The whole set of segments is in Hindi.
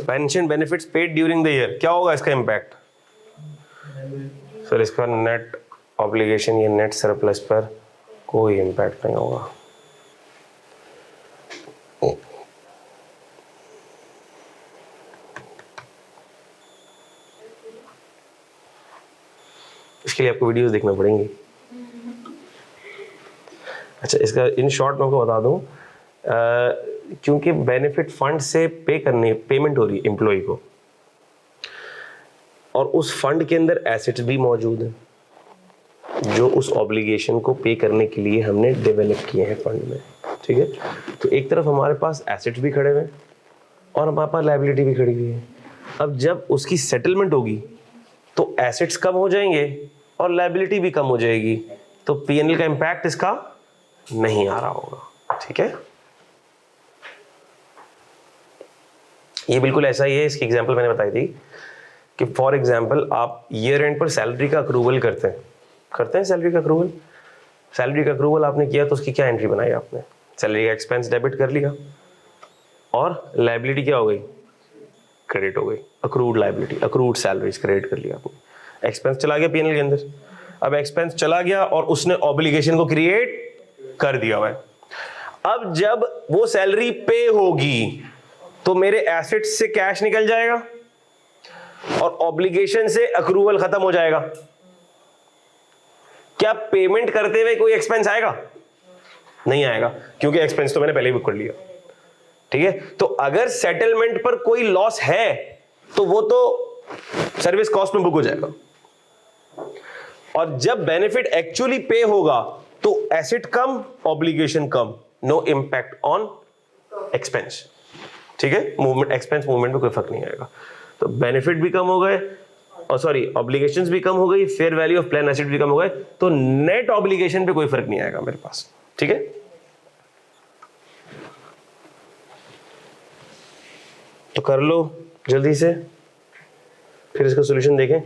Pension benefits paid during the year, क्या होगा इसका इम्पैक्ट? सर इसका नेट ऑब्लिगेशन या नेट सरप्लस पर कोई इम्पैक्ट नहीं होगा। इसके लिए आपको वीडियोस देखना पड़ेंगी। अच्छा, इसका इन शॉर्ट मैं आपको बता दूं, क्योंकि बेनिफिट फंड से पेमेंट हो रही है एम्प्लॉय को, और उस फंड के अंदर एसेट्स भी मौजूद हैं जो उस ऑब्लिगेशन को पे करने के लिए हमने डेवलप किए हैं फंड में, ठीक है। तो एक तरफ हमारे पास एसेट्स भी खड़े हुए हैं और हमारे पास लायबिलिटी भी खड़ी हुई है। अब जब उसकी सेटलमेंट होगी तो एसेट्स कम हो जाएंगे और लायबिलिटी भी कम हो जाएगी, तो पीएनएल का इम्पैक्ट इसका नहीं आ रहा होगा, ठीक है। ये बिल्कुल ऐसा ही है, इसकी एग्जांपल मैंने बताई थी कि फॉर एग्जांपल आप ईयर एंड पर सैलरी का अक्रूवल करते हैं सैलरी का अक्रूवल आपने किया तो उसकी क्या एंट्री बनाई आपने? सैलरी का एक्सपेंस डेबिट कर लिया और लायबिलिटी क्या हो गई? क्रेडिट हो गई। Accrued liability, accrued salaries credit कर लिया आपने, एक्सपेंस चला गया पीएनएल के अंदर। अब एक्सपेंस चला गया और उसने ऑब्लिगेशन को क्रिएट कर दिया हुआ है। अब जब वो सैलरी पे होगी तो मेरे एसेट्स से कैश निकल जाएगा और ऑब्लिगेशन से अक्रूवल खत्म हो जाएगा। क्या पेमेंट करते हुए कोई एक्सपेंस आएगा? नहीं आएगा, क्योंकि एक्सपेंस तो मैंने पहले ही बुक कर लिया, ठीक है। तो अगर सेटलमेंट पर कोई लॉस है तो वो तो सर्विस कॉस्ट में बुक हो जाएगा, और जब बेनिफिट एक्चुअली पे होगा तो एसेट कम, ऑब्लिगेशन कम, नो इंपैक्ट ऑन एक्सपेंस, ठीक है। मूवमेंट, एक्सपेंस मूवमेंट में कोई फर्क नहीं आएगा। तो बेनिफिट भी कम हो गए, और सॉरी ऑब्लिगेशंस भी कम हो गई, fair value of plan asset भी कम हो गए, तो नेट ऑब्लिगेशन पे कोई फर्क नहीं आएगा मेरे पास, ठीक है। तो कर लो जल्दी से, फिर इसका सॉल्यूशन देखें।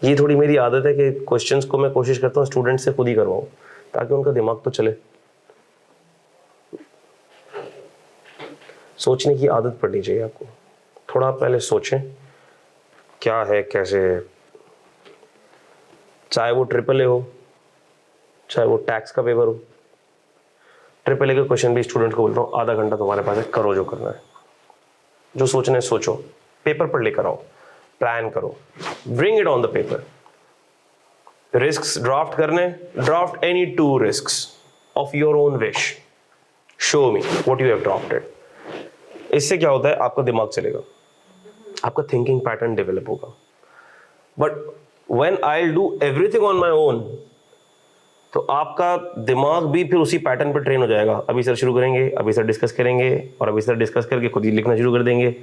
ये थोड़ी मेरी आदत है कि क्वेश्चंस को मैं कोशिश करता हूँ स्टूडेंट से खुद ही करवाऊं, ताकि उनका दिमाग तो चले, सोचने की आदत पड़नी चाहिए आपको। थोड़ा पहले सोचें क्या है, कैसे है, चाहे वो ट्रिपल ए हो, चाहे वो टैक्स का पेपर हो। ट्रिपल ए के क्वेश्चन भी स्टूडेंट को बोलता हूँ, आधा घंटा तुम्हारे पास है, करो जो करना है, जो सोचना है सोचो, पेपर पर लेकर आओ, प्लान करो, bring it on the paper. Risks draft करने, draft any 2 risks of your own wish, show me what you have drafted. इससे क्या होता है, आपका दिमाग चलेगा, आपका थिंकिंग पैटर्न डेवलप होगा। But when I will do everything on my own, तो आपका दिमाग भी फिर उसी पैटर्न पर ट्रेन हो जाएगा। अभी सर शुरू करेंगे, अभी सर डिस्कस करेंगे, और अभी सर डिस्कस करके खुद ही लिखना शुरू कर देंगे,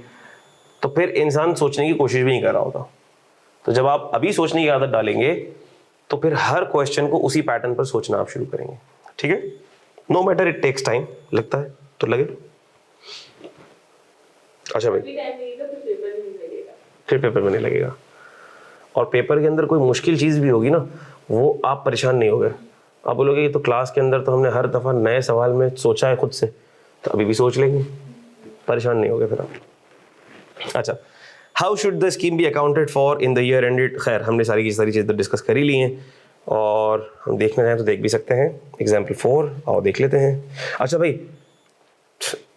तो फिर इंसान सोचने की कोशिश भी नहीं कर रहा होता। तो जब आप अभी सोचने की आदत डालेंगे तो फिर हर क्वेश्चन को उसी पैटर्न पर सोचना आप शुरू करेंगे, ठीक है। No matter it takes time, लगता है तो लगे। अच्छा भाई, फिर पेपर में नहीं लगेगा, और पेपर के अंदर कोई मुश्किल चीज़ भी होगी ना, वो आप परेशान नहीं होगे। आप बोलोगे ये तो क्लास के अंदर तो हमने हर दफ़ा नए सवाल में सोचा है खुद से, तो अभी भी सोच लेंगे, परेशान नहीं होगे फिर आप। अच्छा, how should the scheme B accounted for in the year ended. खैर, हमने सारी की सारी चीज़ें डिस्कस कर ही ली हैं, और हम देखना चाहें तो देख भी सकते हैं। एग्जाम्पल 4 आओ देख लेते हैं। अच्छा भाई,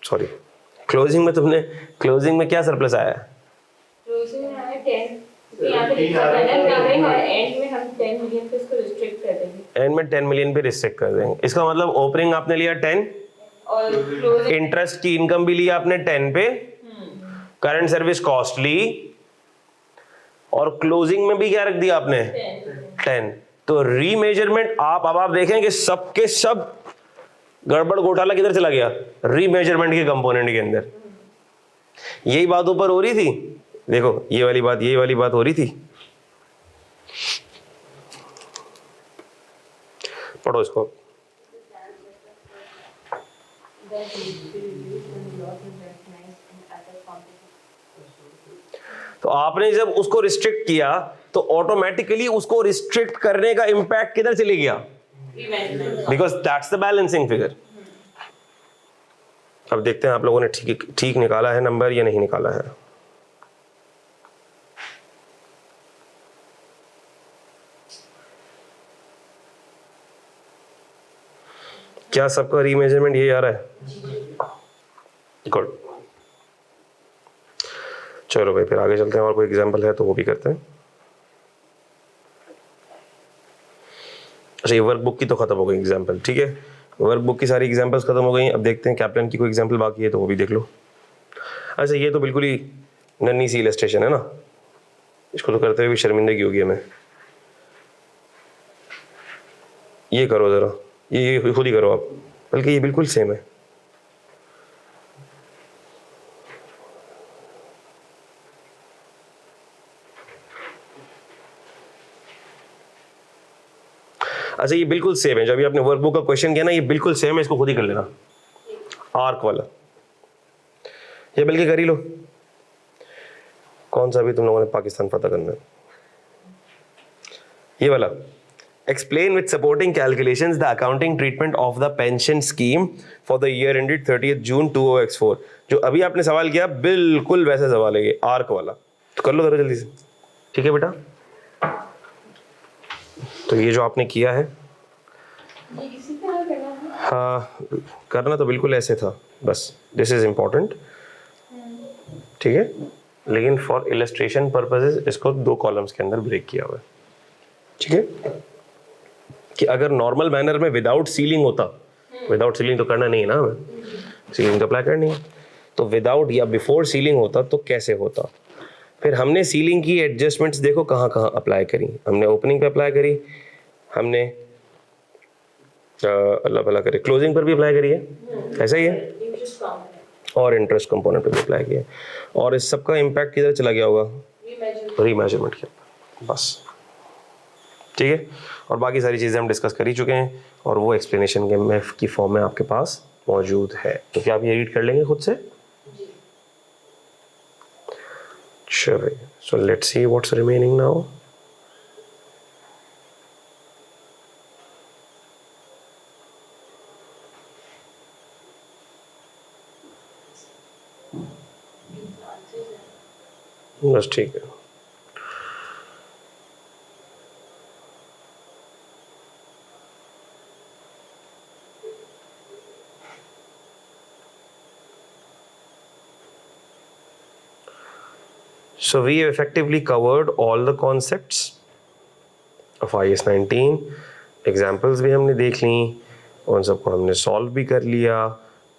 सॉरी, क्लोजिंग में क्या सरप्लस आया है? क्लोजिंग में आया 10, यहाँ पे लिखा है ना, और एंड में हम 10 मिलियन पे इसको रिस्ट्रिक्ट कर देंगे। एंड में 10 मिलियन पे रिस्ट्रिक्ट कर देंगे। इसका मतलब ओपनिंग आपने लिया 10, और क्लोजिंग इंटरेस्ट की इनकम भी लिया आपने 10 पे, करंट सर्विस कॉस्ट ली, और क्लोजिंग में भी क्या रख दिया आपने? 10। तो रीमेजरमेंट आप देखें कि सबके सब गड़बड़ घोटाला किधर चला गया? रीमेजरमेंट के कंपोनेंट के अंदर। यही बात ऊपर हो रही थी, देखो ये वाली बात हो रही थी। पढ़ो इसको। तो आपने जब उसको रिस्ट्रिक्ट किया तो ऑटोमेटिकली उसको रिस्ट्रिक्ट करने का इंपैक्ट किधर चले गया, because that's the balancing figure. अब देखते हैं आप लोगों ने ठीक निकाला है नंबर या नहीं निकाला है। क्या सबका रीमेजरमेंट ये आ रहा है? गुड, चलो भाई फिर आगे चलते हैं, और कोई एग्जांपल है तो वो भी करते हैं। अच्छा, ये वर्कबुक की तो खत्म हो गई एग्जांपल, ठीक है, वर्कबुक की सारी एग्जांपल्स खत्म हो गई। अब देखते हैं कैप्टन की कोई एग्जांपल बाकी है तो वो भी देख लो। अच्छा, ये तो बिल्कुल ही नन्ही सी इलस्ट्रेशन है ना, इसको तो करते हुए भी शर्मिंदगी होगी हमें। ये करो जरा, ये खुद ही करो आप, बल्कि ये बिल्कुल सेम है। अच्छा, ये बिल्कुल सेम है, जब आपने वर्कबुक का क्वेश्चन किया ना, ये बिल्कुल सेम है, इसको खुद ही कर लेना, आर्क वाला, ये बल्कि कर ही लो। कौन सा भी तुम लोगों ने पाकिस्तान फतह करना है, ये वाला। Explain with supporting calculations the accounting treatment of the pension scheme for the year ended 30th June 2004। जो अभी आपने सवाल किया बिल्कुल वैसा सवाल है ये, आर्क वाला। तो कर लो जरा जल्दी से, ठीक है बेटा। तो ये जो आपने किया है, ये इसी तरह करना है। हाँ करना तो बिल्कुल ऐसे था, बस दिस इज इम्पोर्टेंट, ठीक है, लेकिन फॉर इलस्ट्रेशन पर्पसेस इसको 2 कॉलम्स के अंदर ब्रेक किया हुआ है, ठीक है। कि अगर नॉर्मल मैनर में विदाउट सीलिंग होता, विदाउट सीलिंग तो करना नहीं है ना हमें, सीलिंग तो अप्लाई करनी है, तो विदाउट या बिफोर सीलिंग होता तो कैसे होता। फिर हमने सीलिंग की एडजस्टमेंट्स देखो कहाँ कहाँ अप्लाई करी, हमने ओपनिंग पे अप्लाई करी, हमने अल्लाह भला करे क्लोजिंग पर भी अप्लाई करी है, ऐसा ही है, और इंटरेस्ट कंपोनेंट पे भी अप्लाई किया, और इस सब का इम्पैक्ट किधर चला गया होगा, रीमेजरमेंट के, बस ठीक है। और बाकी सारी चीज़ें हम डिस्कस कर ही चुके हैं, और वो एक्सप्लेनेशन के में की फॉर्म में आपके पास मौजूद है, तो क्या आप ये रीड कर लेंगे खुद से? चलो, so let's see what's remaining now. बस ठीक है, so we have effectively covered all the concepts of IAS 19, examples भी हमने देख ली, उन सबको हमने सॉल्व भी कर लिया।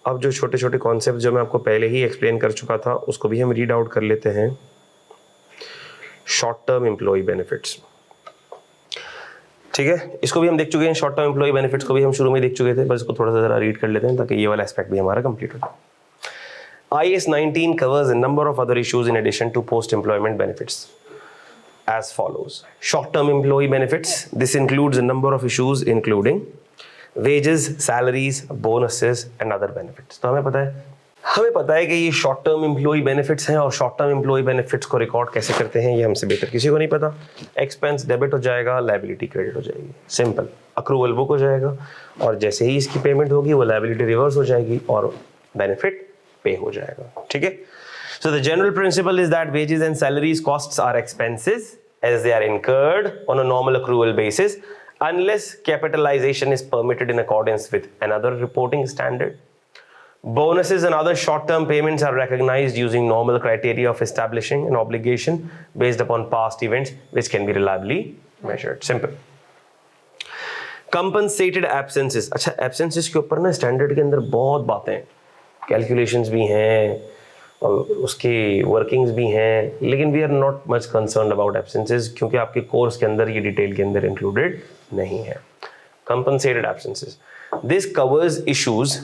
अब जो छोटे छोटे कॉन्सेप्ट जो मैं आपको पहले ही एक्सप्लेन कर चुका था उसको भी हम रीड आउट कर लेते हैं। शॉर्ट टर्म एम्प्लॉय बेनिफिट्स, ठीक है, इसको भी हम देख चुके हैं। शॉर्ट टर्म एम्प्लॉय बेनिफिट्स को भी हम शुरू में देख चुके थे, बस इसको थोड़ा सा ज़रा रीड कर लेते हैं ताकि ये वाला एस्पेक्ट भी हमारा कंप्लीट हो जाए। IAS 19 covers a number of other issues in addition to post-employment benefits as follows. Short-term employee benefits. This includes a number of issues including wages, salaries, bonuses and other benefits. तो हमें पता है कि ये शॉर्ट टर्म एम्प्लॉय बेनिफिट्स हैं, और शॉर्ट टर्म एम्प्लॉय बेनिफिट्स को रिकॉर्ड कैसे करते हैं ये हमसे बेहतर किसी को नहीं पता। एक्सपेंस डेबिट हो जाएगा, लायबिलिटी क्रेडिट हो जाएगी, सिंपल। अक्रूवल बुक हो जाएगा, और जैसे ही इसकी पेमेंट होगी वो लायबिलिटी रिवर्स हो जाएगी और बेनिफिट पे हो जाएगा, ठीक है। So the general principle is that wages and salaries costs are expenses as they are incurred on a normal accrual basis unless capitalization is permitted in accordance with another reporting standard. Bonuses and other short-term payments are recognized using normal criteria of establishing an obligation based upon past events which can be reliably measured. Simple. Compensated absences. अच्छा, absences के ऊपर ना स्टैंडर्ड के अंदर बहुत बातें हैं, कैलकुलेशंस भी हैं और उसकी वर्किंग्स भी हैं, लेकिन we are not much concern about absences क्योंकि आपके कोर्स के अंदर ये डिटेल के अंदर इंक्लूडेड नहीं है। Compensated absences, this covers issues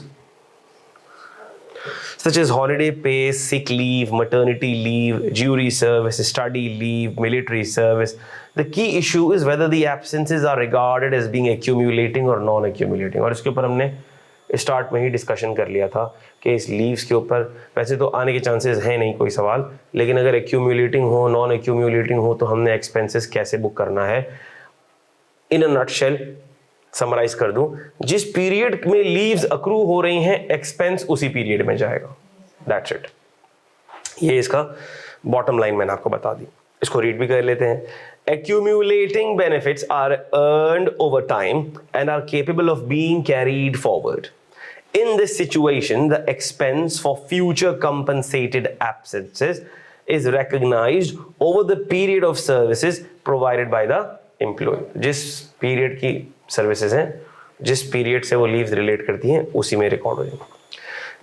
such as holiday pay, sick leave, maternity leave, jury service, study leave, military service. The key issue is whether the absences are regarded as being accumulating or non-accumulating, और इसके ऊपर हमने स्टार्ट में ही डिस्कशन कर लिया था कि इस लीव्स के ऊपर वैसे तो आने के चांसेस हैं नहीं कोई सवाल, लेकिन अगर एक्यूमुलेटिंग हो नॉन एक्यूमुलेटिंग हो तो हमने एक्सपेंसेस कैसे बुक करना है। इन अ नटशेल समराइज कर दूं, जिस पीरियड में लीव्स अक्रू हो रही हैं एक्सपेंस उसी पीरियड में जाएगा, दैट्स इट। ये इसका बॉटम लाइन मैंने आपको बता दी, इसको रीड भी कर लेते हैं। Accumulating benefits are earned over time and are capable of being carried forward. In this situation, the expense for future compensated absences is recognized over the period of services provided by the employee. जिस पीरियड की सर्विसेज हैं, जिस पीरियड से वो लीव्स रिलेट करती हैं, उसी में रिकॉर्ड हो जाएंगे।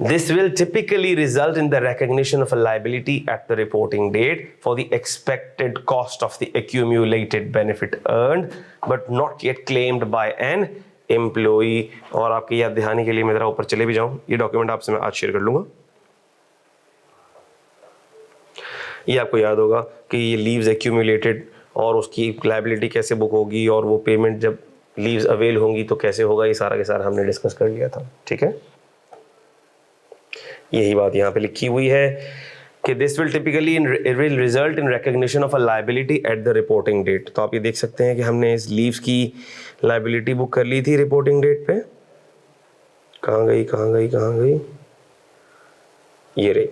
This will typically result in the recognition of a liability at the reporting date for the expected cost of the accumulated benefit earned but not yet claimed by an employee। और आपकी याद दिलाने के लिए मैं जरा ऊपर चले भी जाऊं, ये डॉक्यूमेंट आपसे मैं आज शेयर कर लूंगा। ये आपको याद होगा कि ये लीव्स एक्यूमुलेटेड और उसकी लाइबिलिटी कैसे बुक होगी और वो पेमेंट जब लीव्स अवेल होंगी तो कैसे होगा, ये सारा के सारा हमने डिस्कस कर लिया था, ठीक है। यही बात यहाँ पे लिखी हुई है कि this will typically will result in recognition of a liability at the reporting date. तो आप ये देख सकते हैं कि हमने इस लीव्स की लायबिलिटी बुक कर ली थी रिपोर्टिंग डेट पे। कहाँ गई कहाँ गई कहाँ गई, ये रही,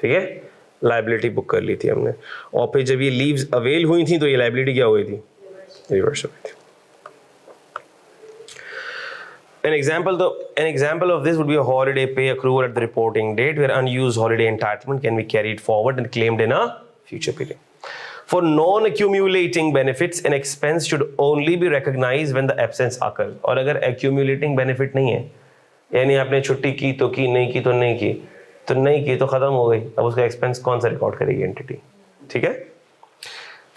ठीक है, लायबिलिटी बुक कर ली थी हमने। और फिर जब ये लीव्स अवेल हुई थी तो ये लायबिलिटी क्या हो गई थी, रिवर्स हो गई थी। An example of this would be a holiday pay accrual at the reporting date where unused holiday entitlement can be carried forward and claimed in a future period. For non-accumulating benefits, an expense should only be recognized when the absence occurs. और अगर accumulating benefit नहीं है, यानी आपने छुट्टी की तो की, नहीं की तो नहीं की, तो नहीं की तो खत्म हो गई, अब उसका एक्सपेंस कौन सा रिकॉर्ड करेगी एंटिटी, ठीक है।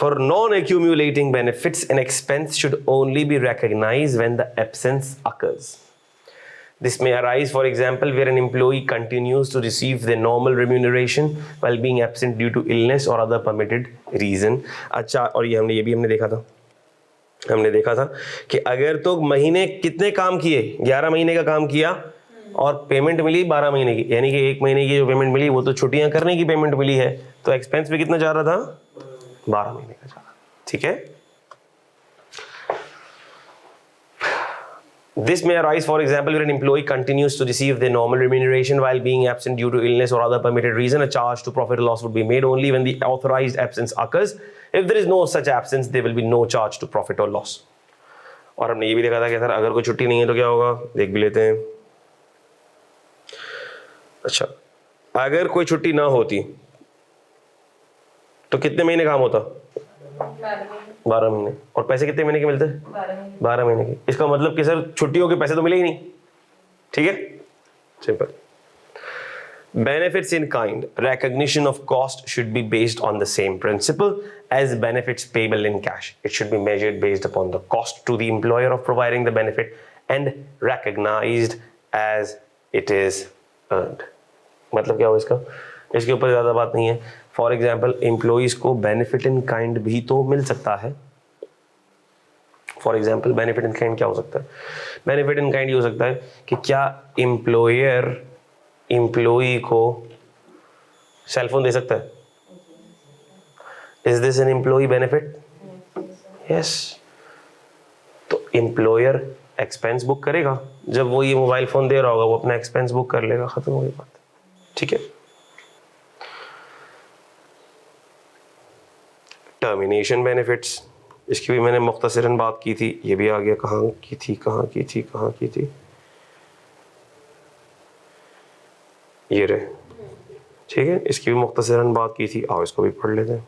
For non-accumulating benefits, an expense should only be recognized when the absence occurs. This may arise, for example, where an employee continues to receive their normal remuneration while being absent due to illness or other permitted reason. अच्छा, और ये भी हमने देखा था कि अगर तो महीने कितने काम किए, 11 महीने का काम किया और पेमेंट मिली 12 महीने की, यानी कि 1 महीने की जो पेमेंट मिली वो तो छुट्टियां करने की पेमेंट मिली है, तो एक्सपेंस भी कितना जा रहा था, 12 महीने का जा रहा, ठीक है। This may arise, for example, where an employee continues to receive their normal remuneration while being absent due to illness or other permitted reason. A charge to profit or loss would be made only when the authorized absence occurs. If there is no such absence, there will be no charge to profit or loss. और हमने ये भी देखा था कि सर अगर कोई छुट्टी नहीं है तो क्या होगा, देख भी लेते हैं। अच्छा, अगर कोई छुट्टी ना होती तो कितने महीने काम होता, 12 महीने, और पैसे कितने महीने के मिलते, 12 महीने के। इसका मतलब कि सर छुट्टियों के पैसे तो मिले ही नहीं, ठीक है, simple. Benefits in kind, recognition of cost should be based on the same principle as benefits payable in cash. It should be measured based upon the cost to the employer of providing the benefit and recognized as it is earned. मतलब क्या हो इसका, इसके ऊपर ज्यादा बात नहीं है। फॉर एग्जाम्पल, एम्प्लॉइज को बेनिफिट इन काइंड भी तो मिल सकता है। For example, benefit in kind क्या हो सकता है, बेनिफिट इन काइंड ये हो सकता है कि क्या एम्प्लॉयर एम्प्लॉई को सेलफोन दे सकता है। Is this an employee benefit, yes. तो एम्प्लॉयर एक्सपेंस बुक करेगा, जब वो ये मोबाइल फोन दे रहा होगा वो अपना एक्सपेंस बुक कर लेगा, खत्म हो गई बात, ठीक है। टर्मिनेशन बेनिफिट्स, इसकी भी मैंने मुख्तसरन बात की थी, ये भी आ गया, कहाँ की थी, ये रहे, ठीक है, इसकी भी मुख्तसरन बात की थी, आओ इसको भी पढ़ लेते हैं।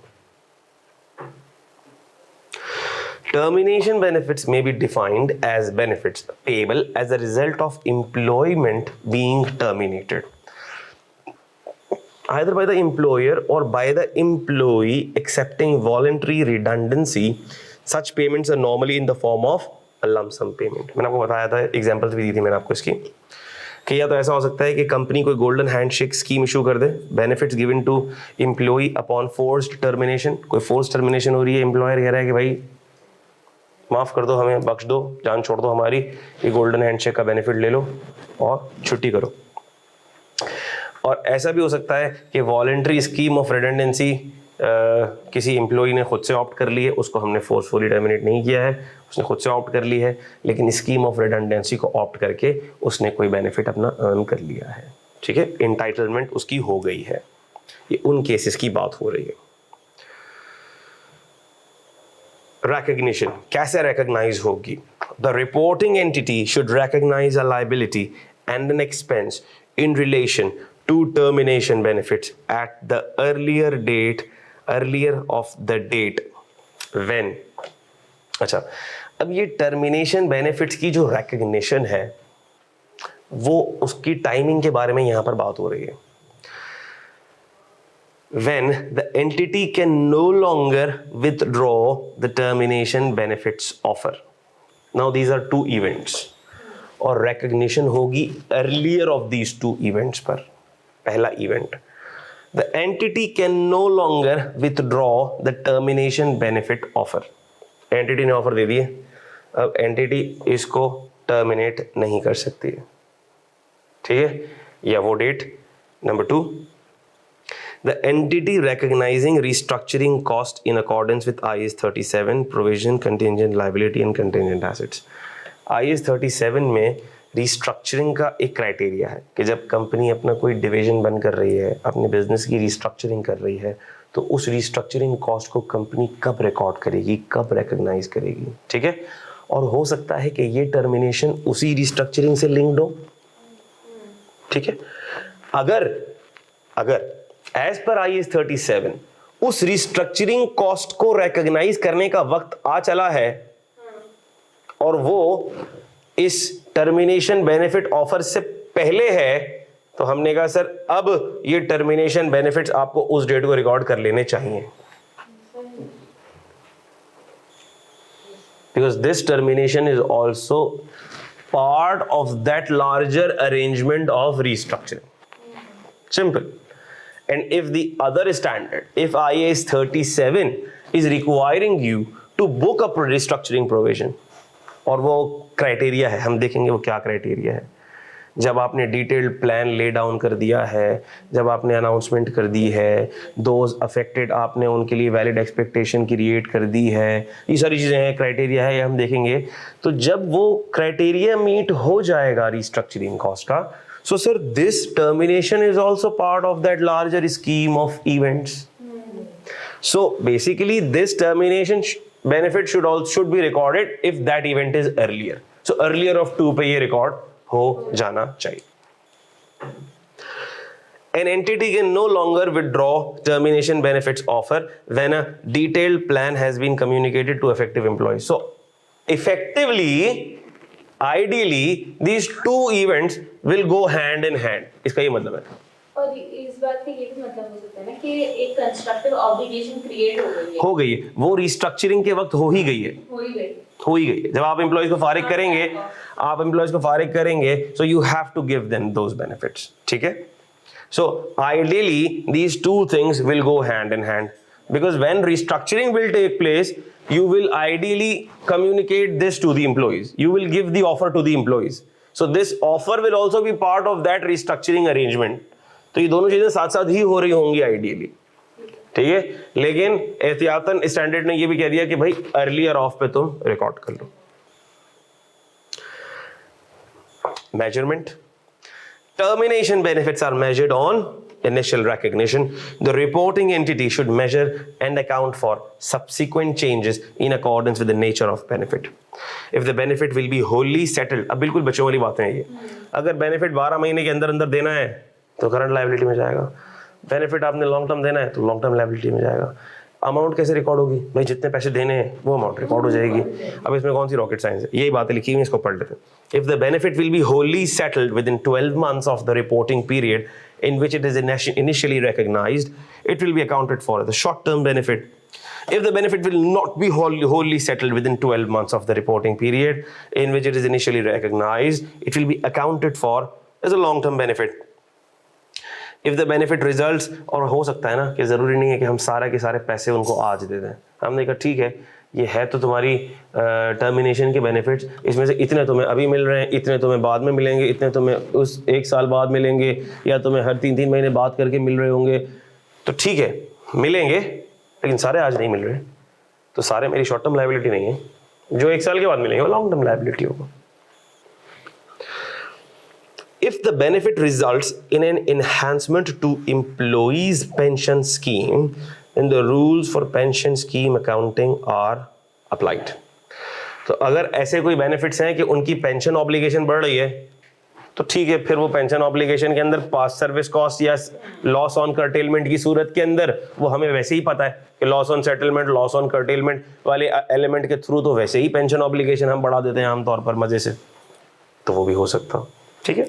Termination benefits may be defined as benefits payable as a result of employment being terminated, either by the employer or by the employee accepting voluntary redundancy. Such payments are normally in the form of a lump sum payment. मैंने आपको बताया था, एग्जाम्पल्स भी दी थी मैंने आपको इसकी, कि या तो ऐसा हो सकता है कि कंपनी कोई गोल्डन हैंडशेक स्कीम इशू कर दे, benefits given to employee upon forced termination. कोई फोर्स टर्मिनेशन हो रही है, एम्प्लॉयर कह रहा है कि भाई माफ़ कर दो हमें, बख्श दो, जान छोड़ दो हमारी, ये गोल्डन हैंडशेक का बेनिफिट ले लो और छुट्टी करो। और ऐसा भी हो सकता है कि वॉलेंट्री स्कीम ऑफ रिडंडेंसी किसी एम्प्लॉई ने खुद से ऑप्ट कर ली है, उसको हमने फोर्सफुली टर्मिनेट नहीं किया है, उसने खुद से ऑप्ट कर ली है, लेकिन स्कीम ऑफ रिडंडेंसी को ऑप्ट करके उसने कोई बेनिफिट अपना अर्न कर लिया है, ठीक है, इंटाइटलमेंट उसकी हो गई है। ये उन केसेस की बात हो रही है। रिकग्निशन कैसे रिकॉग्नाइज होगी? The reporting entity should recognise a liability and an expense in relation to termination benefits at the earlier of the date when। अच्छा, अब ये टर्मिनेशन बेनिफिट्स की जो रिकग्निशन है वो उसकी टाइमिंग के बारे में यहां पर बात हो रही है। When the entity can no longer withdraw the termination benefits offer। Now these are two events और recognition होगी earlier of these two events पर। पहला event, the entity can no longer withdraw the termination benefit offer। entity ने offer दे दिए, अब entity इसको terminate नहीं कर सकती है, ठीक है, या वो date। Number 2, the entity recognizing restructuring cost in accordance with IAS 37 provision, contingent liability and contingent assets। IAS 37 में रिस्ट्रक्चरिंग का एक क्राइटेरिया है कि जब कंपनी अपना कोई डिवीजन बंद कर रही है, अपने बिजनेस की रिस्ट्रक्चरिंग कर रही है, तो उस रिस्ट्रक्चरिंग कॉस्ट को कंपनी कब रिकॉर्ड करेगी, कब रिकॉग्नाइज करेगी, ठीक है। और हो सकता है कि ये टर्मिनेशन उसी रिस्ट्रक्चरिंग से लिंक्ड हो, ठीक है। अगर एज पर IAS 37 उस रिस्ट्रक्चरिंग कॉस्ट को रिकॉग्नाइज करने का वक्त आ चला है और वो इस टर्मिनेशन बेनिफिट ऑफर से पहले है, तो हमने कहा सर अब ये टर्मिनेशन बेनिफिट्स आपको उस डेट को रिकॉर्ड कर लेने चाहिए, because this termination is also part of that larger arrangement of restructuring. Simple. And if the other standard, if IAS 37 is requiring you to book a restructuring provision, और वो क्राइटेरिया है, हम देखेंगे वो क्या क्राइटेरिया है। जब आपने डिटेल्ड प्लान ले डाउन कर दिया है, जब आपने अनाउंसमेंट कर दी है, दोज अफेक्टेड आपने उनके लिए वैलिड एक्सपेक्टेशन क्रिएट कर दी है, ये सारी चीज़ें हैं, क्राइटेरिया है, ये हम देखेंगे। तो जब वो क्राइटेरिया मीट हो जाएगा रिस्ट्रक्चरिंग कॉस्ट का, so sir this termination is also part of that larger scheme of events. So basically this termination benefit should be recorded if that event is earlier। so earlier of 2 पे ये record हो जाना चाहिए। An entity can no longer withdraw termination benefits offer when a detailed plan has been communicated to effective employees। so effectively, ideally these two events will go hand in hand। इसका ये मतलब है। और इस बात का ये भी मतलब हो सकता है ना कि एक कंस्ट्रक्टिव ऑब्लिगेशन क्रिएट हो गई है, वो रिस्ट्रक्चरिंग के वक्त हो ही गई है। जब आप एम्प्लॉइज को फारिग करेंगे, so you have to give them those benefits, ठीक है। So ideally these two things will go hand in hand, because when restructuring will take place, you will ideally communicate this to the employees, you will give the offer to the employees, so this offer will also be part of that restructuring arrangement। तो ये दोनों चीजें साथ साथ ही हो रही होंगी आइडियली, ठीक है। लेकिन एहतियातन स्टैंडर्ड ने ये भी कह दिया कि भाई अर्लियर ऑफ पे तुम रिकॉर्ड कर लो। Measurement, termination benefits are measured on initial recognition। the reporting entity should measure and account for subsequent changes in accordance with the nature of benefit। if the benefit will be wholly settled, अब बिल्कुल बच्चों वाली बातें हैं ये, अगर बेनिफिट 12 महीने के अंदर अंदर देना है तो करंट लायबिलिटी में जाएगा, बेनिफिट आपने लॉन्ग टर्म देना है तो लॉन्ग टर्म लायबिलिटी में जाएगा। अमाउंट कैसे रिकॉर्ड होगी भाई, जितने पैसे देने हैं वो अमाउंट रिकॉर्ड हो जाएगी। अब इसमें कौन सी रॉकेट साइंस है, यही बातें लिखी हुई हैं, इसको पढ़ लेते हैं। If the benefit will B Holi settled with in 12 months of the reporting period in which it is initially recognized, it will be accounted for as a short-term benefit। if the benefit will not be wholly settled within 12 months of the reporting period in which it is initially recognized, it will be accounted for as a long-term benefit। if the benefit results, और हो सकता है ना कि ज़रूरी नहीं है कि हम सारे के सारे पैसे उनको आज दे दें, हमने कहा ठीक है ये है तो तुम्हारी टर्मिनेशन के बेनिफिट्स, इसमें से इतने तुम्हें अभी मिल रहे हैं, इतने तुम्हें बाद में मिलेंगे, इतने तुम्हें उस 1 साल बाद मिलेंगे, या तुम्हें हर 3-3 महीने बाद करके मिल रहे होंगे, तो ठीक है मिलेंगे, लेकिन सारे आज नहीं मिल रहे, तो सारे मेरी शॉर्ट टर्म लायबिलिटी नहीं है, जो 1 साल के बाद मिलेंगे वो लॉन्ग टर्म लायबिलिटी होगा. If the benefit results in an enhancement to employees' pension scheme, then the rules for pension scheme accounting are applied. तो अगर ऐसे कोई बेनिफिट्स हैं कि उनकी पेंशन ऑब्लिगेशन बढ़ रही है, तो ठीक है, फिर वो पेंशन ऑब्लिगेशन के अंदर पास्ट सर्विस कॉस्ट या लॉस ऑन कर्टेलमेंट की सूरत के अंदर वो हमें वैसे ही पता है कि loss on settlement, loss on curtailment वाले एलिमेंट के थ्रू तो वैसे ही पेंशन ऑब्लिगेशन हम बढ़ा देते हैं आमतौर पर मजे से, तो वो भी हो सकता. ठीक है,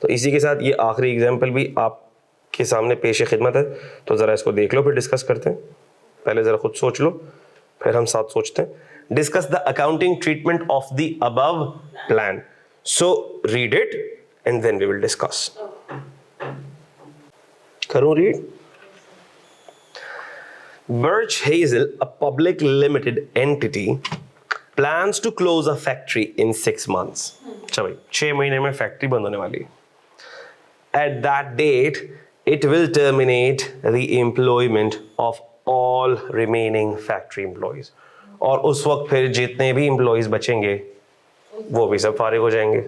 तो इसी के साथ ये आखिरी एग्जाम्पल भी आपके सामने पेश खिदमत है, तो ज़रा इसको देख लो फिर डिस्कस करते हैं. पहले ज़रा खुद सोच लो, फिर हम साथ सोचते हैं. Discuss the accounting treatment of the above plan. So read it and then we will discuss. करूं read? Birch Hazel, a public limited entity, plans to close a factory in 6 months. अच्छा भाई, 6 महीने में फैक्ट्री बंद होने वाली है. At that date, it will terminate the employment of all remaining factory employees. और उस वक्त फिर जितने भी employees बचेंगे वो भी सब फारिग हो जाएंगे.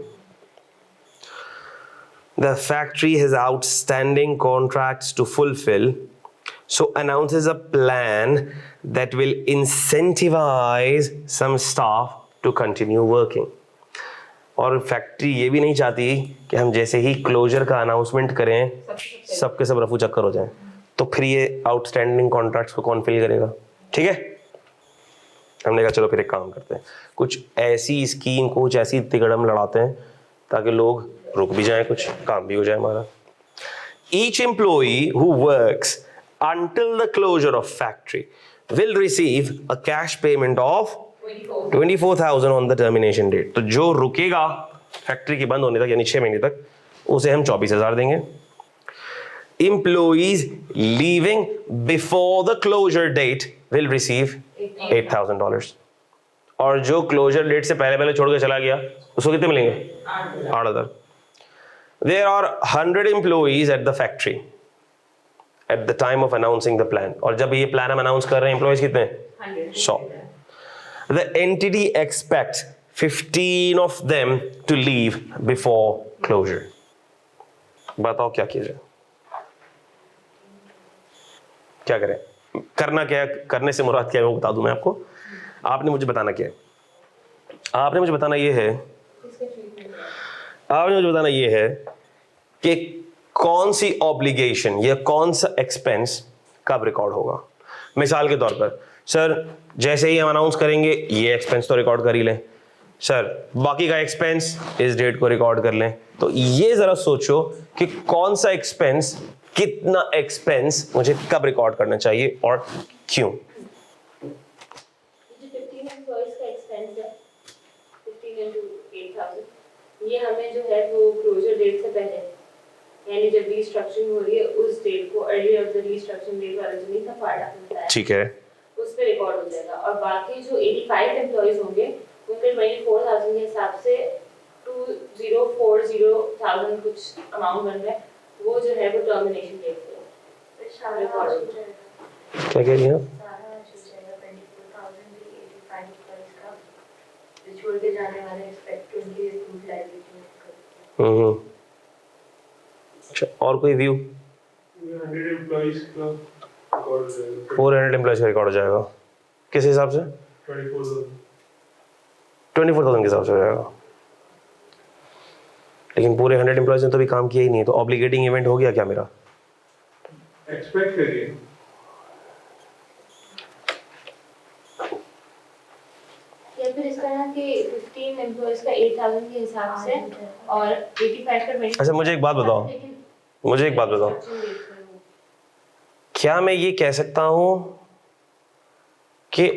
The factory has outstanding contracts to fulfill, so announces a plan that will incentivize some staff to continue working. और फैक्ट्री ये भी नहीं चाहती कि हम जैसे ही क्लोजर का अनाउंसमेंट करें सबके सब रफू चक्कर हो जाएं, तो फिर ये आउटस्टैंडिंग कॉन्ट्रैक्ट्स को कौन फिल करेगा. ठीक है, हमने कहा चलो फिर एक काम करते हैं, कुछ ऐसी स्कीम को कुछ ऐसी तिगड़म लड़ाते हैं ताकि लोग रुक भी जाएं, कुछ काम भी हो जाए हमारा. Each employee who works until the closure of factory will receive a cash payment of 24,000 on the termination date. तो जो रुकेगा फैक्ट्री के बंद होने तक यानी 6 महीने तक, उसे हम 24,000 देंगे. Employees leaving before the closure date will receive $8,000. और जो क्लोजर डेट से पहले पहले छोड़ के चला गया उसको कितने मिलेंगे? 8,000. There are 100 employees at the factory at the time of announcing the plan. और जब ये प्लान हम अनाउंस कर रहे हैं employees कितने हैं? 100. The entity expects 15 of them to leave before closure. बताओ क्या किया जाए, क्या करें, करना क्या है, करने से मुराद क्या है वो बता दूं मैं आपको. आपने मुझे बताना क्या है, आपने मुझे बताना ये है कि कौन सी ऑब्लिगेशन या कौन सा एक्सपेंस कब रिकॉर्ड होगा. मिसाल के तौर पर सर जैसे ही हम अनाउंस करेंगे ये एक्सपेंस तो रिकॉर्ड कर ही लें, सर बाकी का एक्सपेंस इस डेट को रिकॉर्ड कर लें. तो ये जरा सोचो कि कौन सा एक्सपेंस, कितना एक्सपेंस मुझे कब रिकॉर्ड करना चाहिए और क्यों. ये हमें जो है वो क्लोजर डेट से पहले यानी जब रीस्ट्रक्चरिंग हो रही है उस डेट को early of the restructuring date वाला जो नहीं था फाड़ा मिलता है, ठीक है, उस पे रिकॉर्ड हो जाएगा. और बाकी जो 85 एम्प्लॉइज होंगे उनके 24,000 के हिसाब से 2040,000 कुछ अमाउंट बन रहा है, वो जो है वो टर्मिनेशन डेट पे रिकॉर्ड हो जाएगा. क्या कह रही हैं? सारा जो जाएगा 24,000 भी 85 एम्प्लॉइज का जो छोड़ के जाने वाले expect to increase good liability. अच्छा, और कोई व्यू? 100 एम्प्लॉइज का रिकॉर्ड हो जाएगा. 400 एम्प्लॉइज का रिकॉर्ड हो जाएगा. किस हिसाब से? 24,000 के हिसाब से हो जाएगा. लेकिन पूरे 100 एम्प्लॉइज ने तो भी काम किया ही नहीं, तो ऑब्लिगेटिंग इवेंट हो गया क्या मेरा? एक्सपेक्ट करिए. या फिर इस तरह के 15 एम्प्लॉइज का 8,000 के हिसाब से और 85 का 20. अच्छा मुझे एक बात बताओ, क्या मैं ये कह सकता हूं कि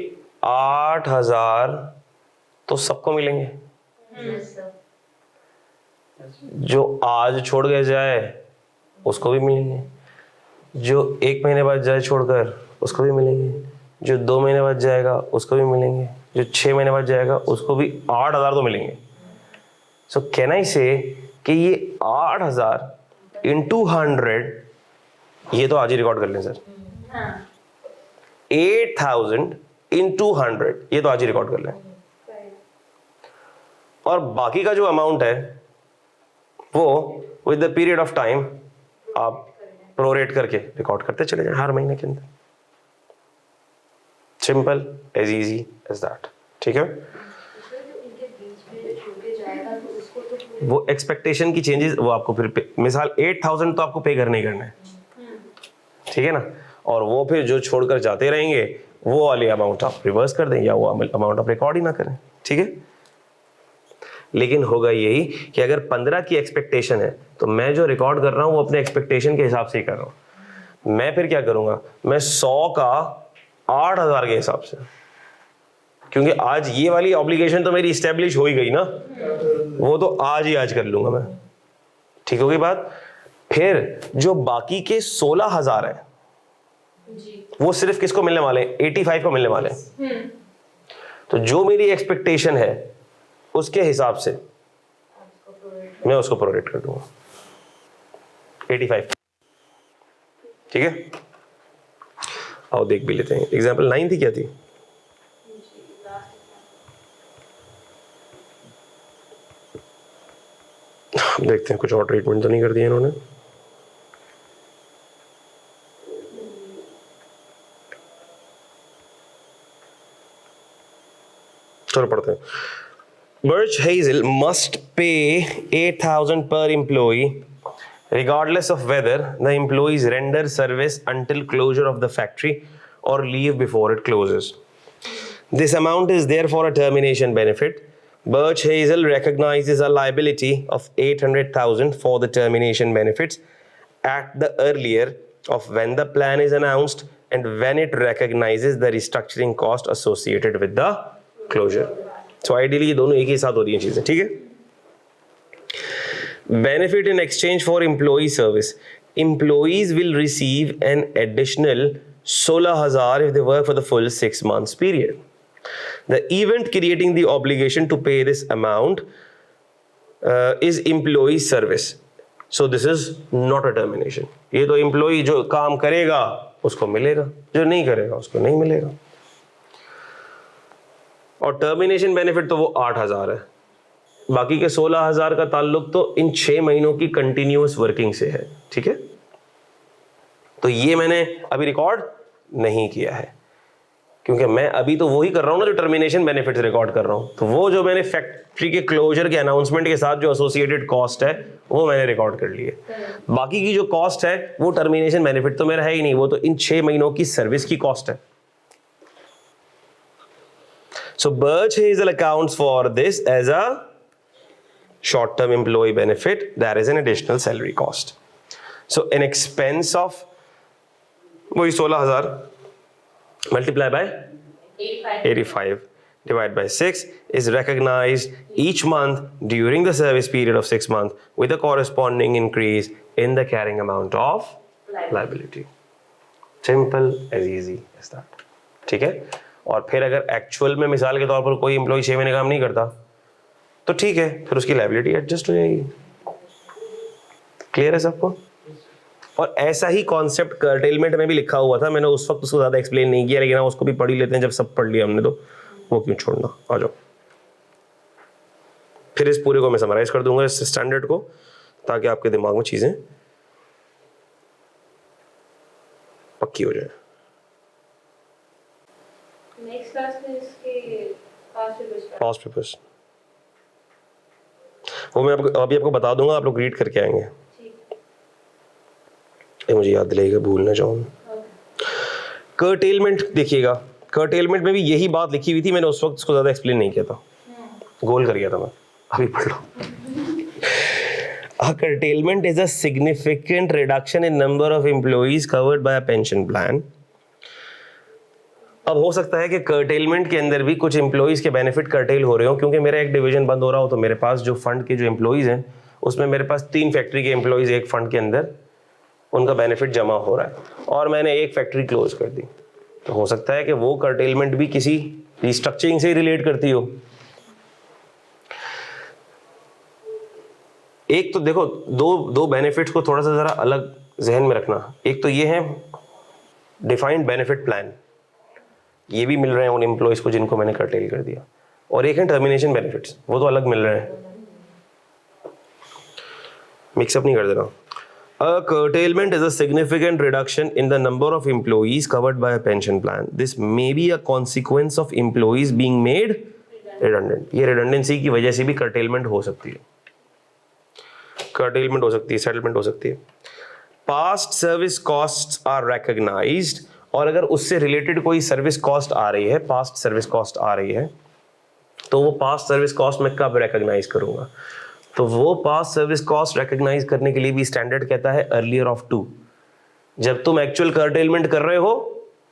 8,000 तो सबको मिलेंगे? जो आज छोड़ के जाए उसको भी मिलेंगे, जो 1 महीने बाद जाए छोड़कर उसको भी मिलेंगे, जो 2 महीने बाद जाएगा उसको भी मिलेंगे, जो 6 महीने बाद जाएगा उसको भी 8,000 तो मिलेंगे। सो कैन आई से कि ये 8,000 इंटू 100, ये तो आज ही रिकॉर्ड कर लें सर, 8,000 इंटू 100, ये तो आज ही रिकॉर्ड कर लें। और बाकी का जो अमाउंट है वो with the period of time आप प्रोरेट करके रिकॉर्ड करते चले जाएं हर महीने के अंदर। Simple as easy as that. ठीक है, वो एक्सपेक्टेशन की चेंजेस वो आपको फिर मिसाल 8,000 तो आपको पे करने ही करना है, ठीक है ना, और वो फिर जो छोड़कर जाते रहेंगे वो वाले अमाउंट आप रिवर्स कर दें या वो अमाउंट आप रिकॉर्ड ही ना करें। ठीक है, लेकिन होगा यही कि अगर 15 की एक्सपेक्टेशन है तो मैं जो रिकॉर्ड कर रहा हूं वो अपने एक्सपेक्टेशन के हिसाब से ही कर रहा हूं। मैं फिर क्या करूंगा, मैं 100 का 8,000 के हिसाब से, क्योंकि आज ये वाली ऑब्लिगेशन तो मेरी इस्टेब्लिश हो ही गई ना, वो तो आज कर लूंगा मैं। ठीक होगी बात। फिर जो बाकी के 16,000 है वो सिर्फ किसको मिलने वाले हैं, 85 को मिलने वाले हैं। तो जो मेरी एक्सपेक्टेशन है उसके हिसाब से मैं उसको प्रोरेट कर दूंगा 85। ठीक है, आओ देख भी लेते हैं। एग्जांपल 9 थी, क्या थी? देखते हैं कुछ और ट्रीटमेंट तो नहीं कर दिया इन्होंने। चलो पढ़ते हैं। Birch Hazel must pay 8,000 per employee regardless of whether the employees render service until closure of the factory or leave before it closes. This amount is there for a termination benefit. Birch Hazel recognizes a liability of 800,000 for the termination benefits at the earlier of when the plan is announced and when it recognizes the restructuring cost associated with the closure. So ideally ये दोनों एक ही साथ हो रही हैं चीजें। ठीक है, benefit in exchange for employee service. Employees will receive an additional 16,000 if they work for the full 6 months period. The event creating the obligation to pay this amount is employee service. So this is not a termination. ये तो employee जो काम करेगा उसको मिलेगा, जो नहीं करेगा उसको नहीं मिलेगा। और टर्मिनेशन बेनिफिट तो वो 8,000 है, बाकी के 16,000 का ताल्लुक तो इन 6 महीनों की कंटिन्यूअस वर्किंग से है। ठीक है, तो ये मैंने अभी रिकॉर्ड नहीं किया है क्योंकि मैं अभी तो वही कर रहा हूं ना जो टर्मिनेशन बेनिफिट रिकॉर्ड कर रहा हूं। तो वो जो मैंने फैक्ट्री के क्लोजर के अनाउंसमेंट के साथ जो एसोसिएटेड कॉस्ट है वो मैंने रिकॉर्ड कर ली है। बाकी की जो कॉस्ट है वो टर्मिनेशन बेनिफिट तो मेरा है ही नहीं, वो तो इन 6 महीनों की सर्विस की कॉस्ट है। So Birch Hazel accounts for this as a short-term employee benefit. There is an additional salary cost. So an expense of वही 16,000 multiplied by 85 divided by 6 is recognized each month during the service period of 6 months with a corresponding increase in the carrying amount of liability. Simple as easy as that. ठीक है, और फिर अगर एक्चुअल में मिसाल के तौर पर कोई एम्प्लॉय 6 महीने काम नहीं करता तो ठीक है, फिर उसकी लायबिलिटी एडजस्ट हो जाएगी। क्लियर है सबको? और ऐसा ही कॉन्सेप्ट कर्टेलमेंट में भी लिखा हुआ था, मैंने उस वक्त उसको ज़्यादा एक्सप्लेन नहीं किया, लेकिन हम उसको भी पढ़ ही लेते हैं। जब सब पढ़ लिया हमने तो वो क्यों छोड़ना। आ जाओ, फिर इस पूरे को मैं समराइज कर दूंगा, इस स्टैंडर्ड को, ताकि आपके दिमाग में चीज़ें पक्की हो जाए। नेक्स्ट क्लास में इसके पास्ट पेपर्स वो मैं आपको अभी आपको बता दूंगा, आप लोग रीड करके आएंगे। मुझे याद दिलाइएगा, भूल ना जाऊं। कर्टेलमेंट देखिएगा, कर्टेलमेंट में भी यही बात लिखी हुई थी, मैंने उस वक्त उसको ज्यादा एक्सप्लेन नहीं किया था, गोल कर गया था मैं। अभी पढ़ लो। A curtailment is a significant reduction in number of employees covered by a pension plan. अब हो सकता है कि कर्टेलमेंट के अंदर भी कुछ एम्प्लॉइज के बेनिफिट कर्टेल हो रहे हो, क्योंकि मेरा एक डिवीजन बंद हो रहा हो तो मेरे पास जो फंड के जो एम्प्लॉइज हैं उसमें मेरे पास 3 फैक्ट्री के एम्प्लॉइज एक फंड के अंदर उनका बेनिफिट जमा हो रहा है और मैंने एक फैक्ट्री क्लोज कर दी। तो हो सकता है कि वो कर्टेलमेंट भी किसी रिस्ट्रक्चरिंग से ही रिलेट करती हो। एक तो देखो दो बेनिफिट्स को थोड़ा सा जरा अलग जहन में रखना। एक तो ये है डिफाइंड बेनिफिट प्लान, ये भी मिल रहे हैं उन एम्प्लॉयज को जिनको मैंने कर्टेल कर दिया, और एक है टर्मिनेशन बेनिफिट्स, वो तो अलग मिल रहे हैं, मिक्सअप नहीं कर देना। A curtailment is a significant reduction in the number of employees covered by a pension plan. This may be a consequence of employees being made redundant. ये redundancy की वजह से भी curtailment हो सकती है, curtailment हो सकती है, settlement हो सकती है। Past service costs are recognized, और अगर उससे related कोई service cost आ रही है, past service cost आ रही है, तो वो past service cost मैं कब recognize करूँगा? तो वो पास सर्विस कॉस्ट रिकॉग्नाइज करने के लिए भी स्टैंडर्ड कहता है अर्लियर ऑफ टू, जब तुम एक्चुअल कर्टेलमेंट कर रहे हो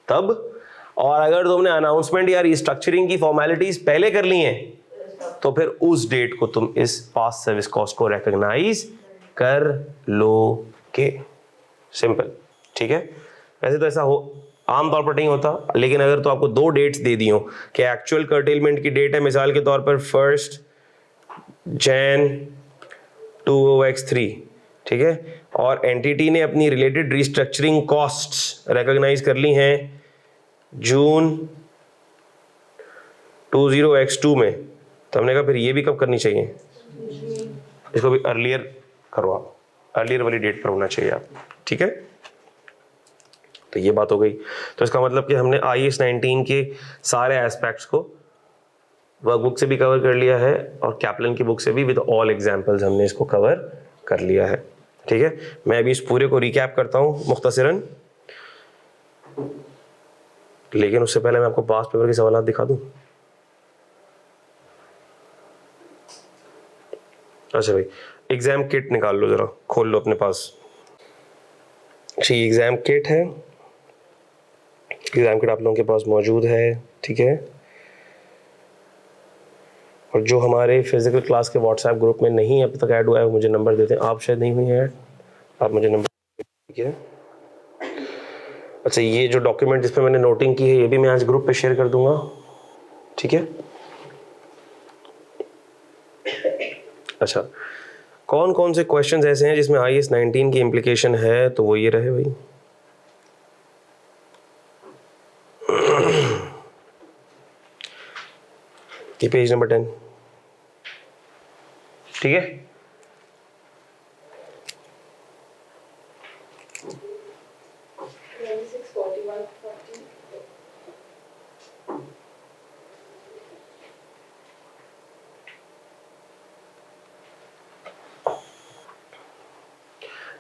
तब, और अगर तुमने अनाउंसमेंट या रिस्ट्रक्चरिंग की फॉर्मेलिटीज पहले कर ली हैं तो फिर उस डेट को तुम इस पास सर्विस कॉस्ट को रिकॉग्नाइज कर लोगे। सिंपल, ठीक है। वैसे तो ऐसा हो आमतौर पर नहीं होता, लेकिन अगर तो आपको 2 डेट्स दे दी हो कि एक्चुअल कर्टेलमेंट की डेट है मिसाल के तौर पर 1 Jan 2003, ठीक है, और एंटिटी ने अपनी रिलेटेड रिस्ट्रक्चरिंग कॉस्ट्स रिकॉग्नाइज कर ली हैं जून 20X2 में, तो हमने कहा फिर ये भी कब करनी चाहिए, इसको भी अर्लियर करवाओ, अर्लियर वाली डेट पर होना चाहिए आप, ठीक है। तो ये बात हो गई। तो इसका मतलब कि हमने IAS 19 के सारे एस्पेक्ट्स को वर्कबुक से भी कवर कर लिया है और कैप्लन की बुक से भी विद ऑल एग्जांपल्स हमने इसको कवर कर लिया है, ठीक है। मैं अभी इस पूरे को रिकैप करता हूँ मुख्तसरन, लेकिन उससे पहले मैं आपको पास्ट पेपर के सवाल दिखा दूँ। अच्छा भाई, एग्जाम किट निकाल लो, जरा खोल लो अपने पास। अच्छा, ये एग्जाम किट है, एग्जाम किट आप लोगों के पास मौजूद है, ठीक है। और जो हमारे फिजिकल क्लास के व्हाट्सएप ग्रुप में नहीं अब तक ऐड हुआ है मुझे नंबर देते हैं, आप शायद नहीं हुई हैं ऐड, आप मुझे नंबर, ठीक है। अच्छा, ये जो डॉक्यूमेंट जिस पे मैंने नोटिंग की है ये भी मैं आज ग्रुप पे शेयर कर दूंगा, ठीक है। अच्छा, कौन कौन से क्वेश्चंस ऐसे हैं जिसमें IAS 19 की इम्प्लीकेशन है, तो वो ये रहे भाई। ये पेज नंबर 10, ठीक है।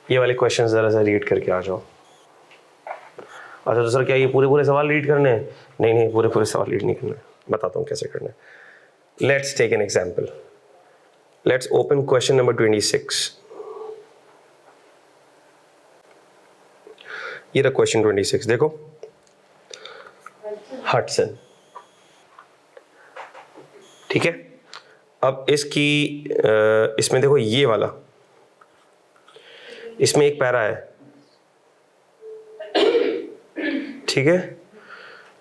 ये वाले क्वेश्चन जरा सा रीड करके आ जाओ। अच्छा तो सर क्या ये पूरे सवाल रीड करने हैं? नहीं, पूरे सवाल रीड नहीं करना है, बताता हूँ कैसे करना है। Let's take an example. Let's open question number 26. ये रहा question 26, देखो हडसन, ठीक है। अब इसकी इसमें देखो ये वाला, इसमें एक पैरा है, ठीक है।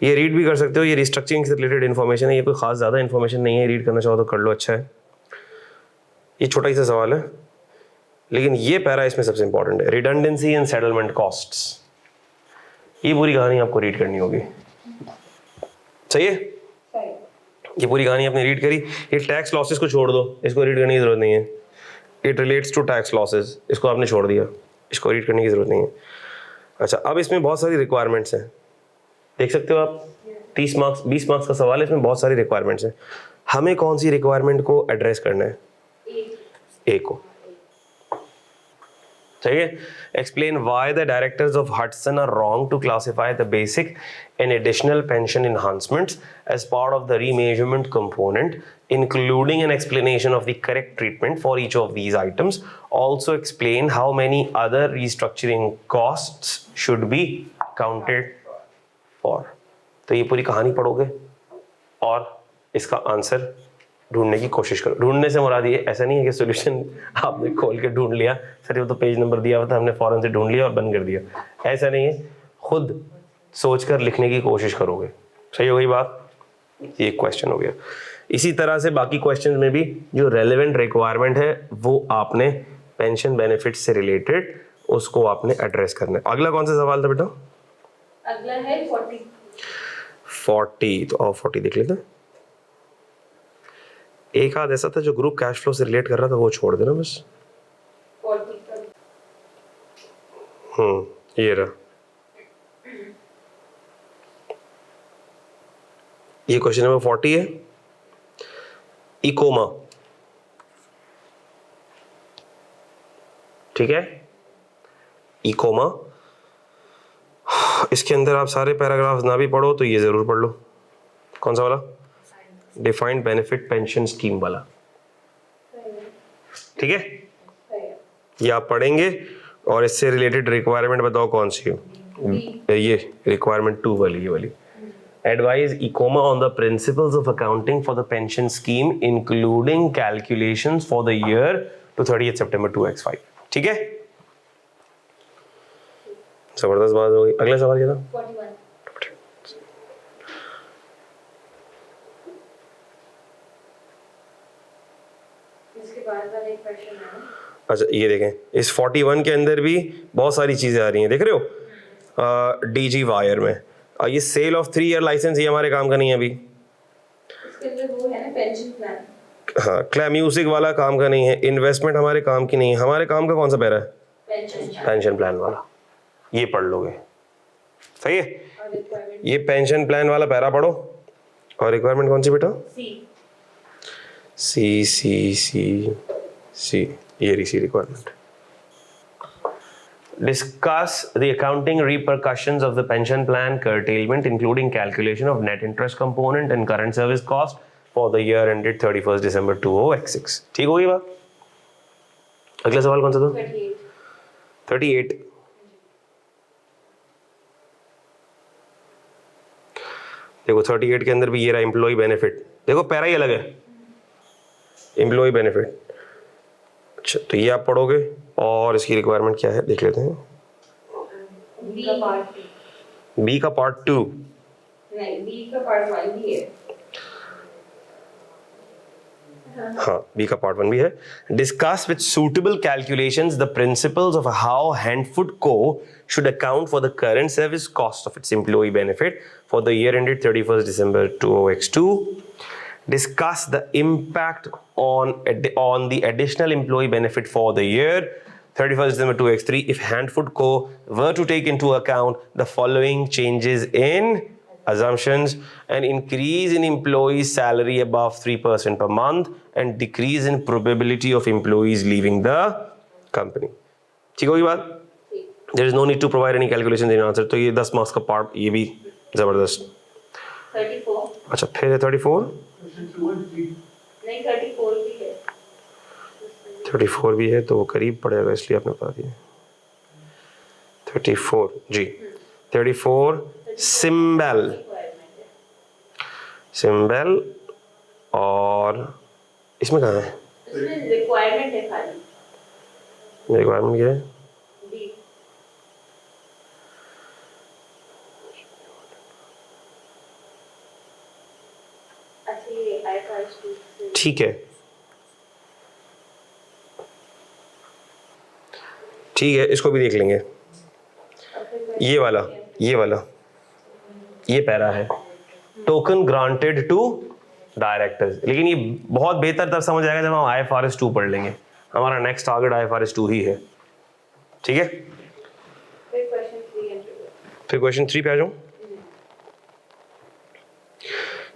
ये रीड भी कर सकते हो, ये रिस्ट्रक्चरिंग से रिलेटेड इन्फॉर्मेशन है, ये कोई खास ज़्यादा इन्फॉर्मेशन नहीं है, रीड करना चाहो तो कर लो, अच्छा है। ये छोटा ही सा सवाल है, लेकिन ये पैरा इसमें सबसे इंपॉर्टेंट है, रिडंडेंसी एंड सेटलमेंट कॉस्ट्स। ये पूरी कहानी आपको रीड करनी होगी, सही है। ये पूरी कहानी आपने रीड करी। ये टैक्स लॉसेस को छोड़ दो, इसको रीड करने की जरूरत नहीं है। It relates to tax losses, इसको आपने छोड़ दिया, इसको रीड करने की जरूरत नहीं है। अच्छा, अब इसमें बहुत सारी रिक्वायरमेंट्स हैं, देख सकते हो आप, 30 मार्क्स 20 मार्क्स का सवाल है, इसमें बहुत सारी रिक्वायरमेंट्स हैं। हमें कौन सी रिक्वायरमेंट को एड्रेस करना है? ए को, सही है। Explain why the directors of Hudson are wrong to classify the basic and additional pension enhancements as part of the remeasurement component, including an explanation of the correct treatment for each of these items. Also explain how many other restructuring costs should be counted for. तो ये पूरी कहानी पढ़ोगे और इसका आंसर ढूंढने की कोशिश करो। ढूंढने से मुराद ये ऐसा नहीं है कि सॉल्यूशन आपने खोल के ढूंढ लिया, सर ये तो पेज नंबर दिया हुआ था हमने फौरन से ढूंढ लिया और बंद कर दिया, ऐसा नहीं है। खुद सोचकर लिखने की कोशिश करोगे। सही हो गई बात? ये एक क्वेश्चन हो गया। इसी तरह से बाकी क्वेश्चन में भी जो रेलेवेंट रिक्वायरमेंट है वो आपने पेंशन बेनिफिट से रिलेटेड उसको आपने एड्रेस करना है। अगला कौन सा सवाल था बेटा? अगला है 40। 40, तो और 40 देख लेते हैं। एक आध ऐसा था जो ग्रुप कैश फ्लो से रिलेट कर रहा था, वो छोड़ देना बस। 40 का ये रहा। ये क्वेश्चन नंबर 40 है। इकोमा, ठीक है, इकोमा। इसके अंदर आप सारे पैराग्राफ्स ना भी पढ़ो तो ये जरूर पढ़ लो। कौन सा वाला? डिफाइंड बेनिफिट पेंशन स्कीम वाला, ठीक है, ये आप पढ़ेंगे। और इससे रिलेटेड रिक्वायरमेंट बताओ कौन सी हो। ये रिक्वायरमेंट 2 वाली, ये वाली। Advise ICOMA on the principles of accounting for the pension scheme, including calculations for the year to 30th September 2005. ठीक है, जबरदस्त बात हो गई। अगला सवाल क्या था? 41। इसके बाद वाला एक क्वेश्चन है। अच्छा ये देखें, इस 41 के अंदर भी बहुत सारी चीजें आ रही हैं, देख रहे हो? डीजी वायर में ये सेल ऑफ 3 ईयर लाइसेंस, ये हमारे काम का नहीं है अभी। इसके अंदर वो है ना पेंशन प्लान। हाँ, क्लेम म्यूजिक वाला काम का नहीं है। इन्वेस्टमेंट हमारे काम की नहीं है। हमारे काम का कौन सा पैरा है? पेंशन प्लान वाला। ये पढ़ लोगे, सही है। और रिक्वायरमेंट ये पेंशन प्लान वाला पैरा पढ़ो। और रिक्वायरमेंट कौन सी बेटा? सी। सी, ये रही requirement. Discuss the accounting repercussions of the pension plan curtailment, including calculation of net interest component and current service cost for the year ended 31st December 2006. ठीक होगी बात? अगला सवाल कौन सा था? 38। देखो 38 के अंदर भी ये रहा एम्प्लॉय बेनिफिट। देखो पैरा ही अलग है, एम्प्लॉय बेनिफिट। अच्छा तो ये आप पढ़ोगे। और इसकी रिक्वायरमेंट क्या है देख लेते हैं। बी का पार्ट 2 नहीं, बी का पार्ट 1 भी है। हाँ, बी का पार्ट 1 भी है। Discuss with suitable calculations the principles of how हैंडफुड को should account for the current service cost of its employee benefit for the year ended 31st December 2002. Discuss the impact on the additional employee benefit for the year 31st December 2003 if Handfood Co. were to take into account the following changes in assumptions: an increase in employees' salary above 3% per month and decrease in probability of employees leaving the company. ठीक होगी बात? There is no need to provide any calculations in answer. तो ये 10 मार्क्स का पार्ट, ये भी जबरदस्त। 34। अच्छा फिर है 34। नहीं 34 भी है। 34 भी है तो वो करीब पड़ेगा, इसलिए आपने बता दिया। 34 जी, 34 सिंबल। और इसमें कहाँ है? इसमें रिक्वायरमेंट है खाली। रिक्वायरमेंट क्या है? बी। अच्छा ये IFRS 2 ठीक है, ठीक है, इसको भी देख लेंगे। ये वाला ये पैरा है टोकन ग्रांटेड टू डायरेक्टर्स, लेकिन ये बहुत बेहतर तब समझ आएगा जब हम IFRS 2 पढ़ लेंगे। हमारा नेक्स्ट टारगेट IFRS 2 ही है, ठीक है। फिर क्वेश्चन 3 पे आ जाऊं।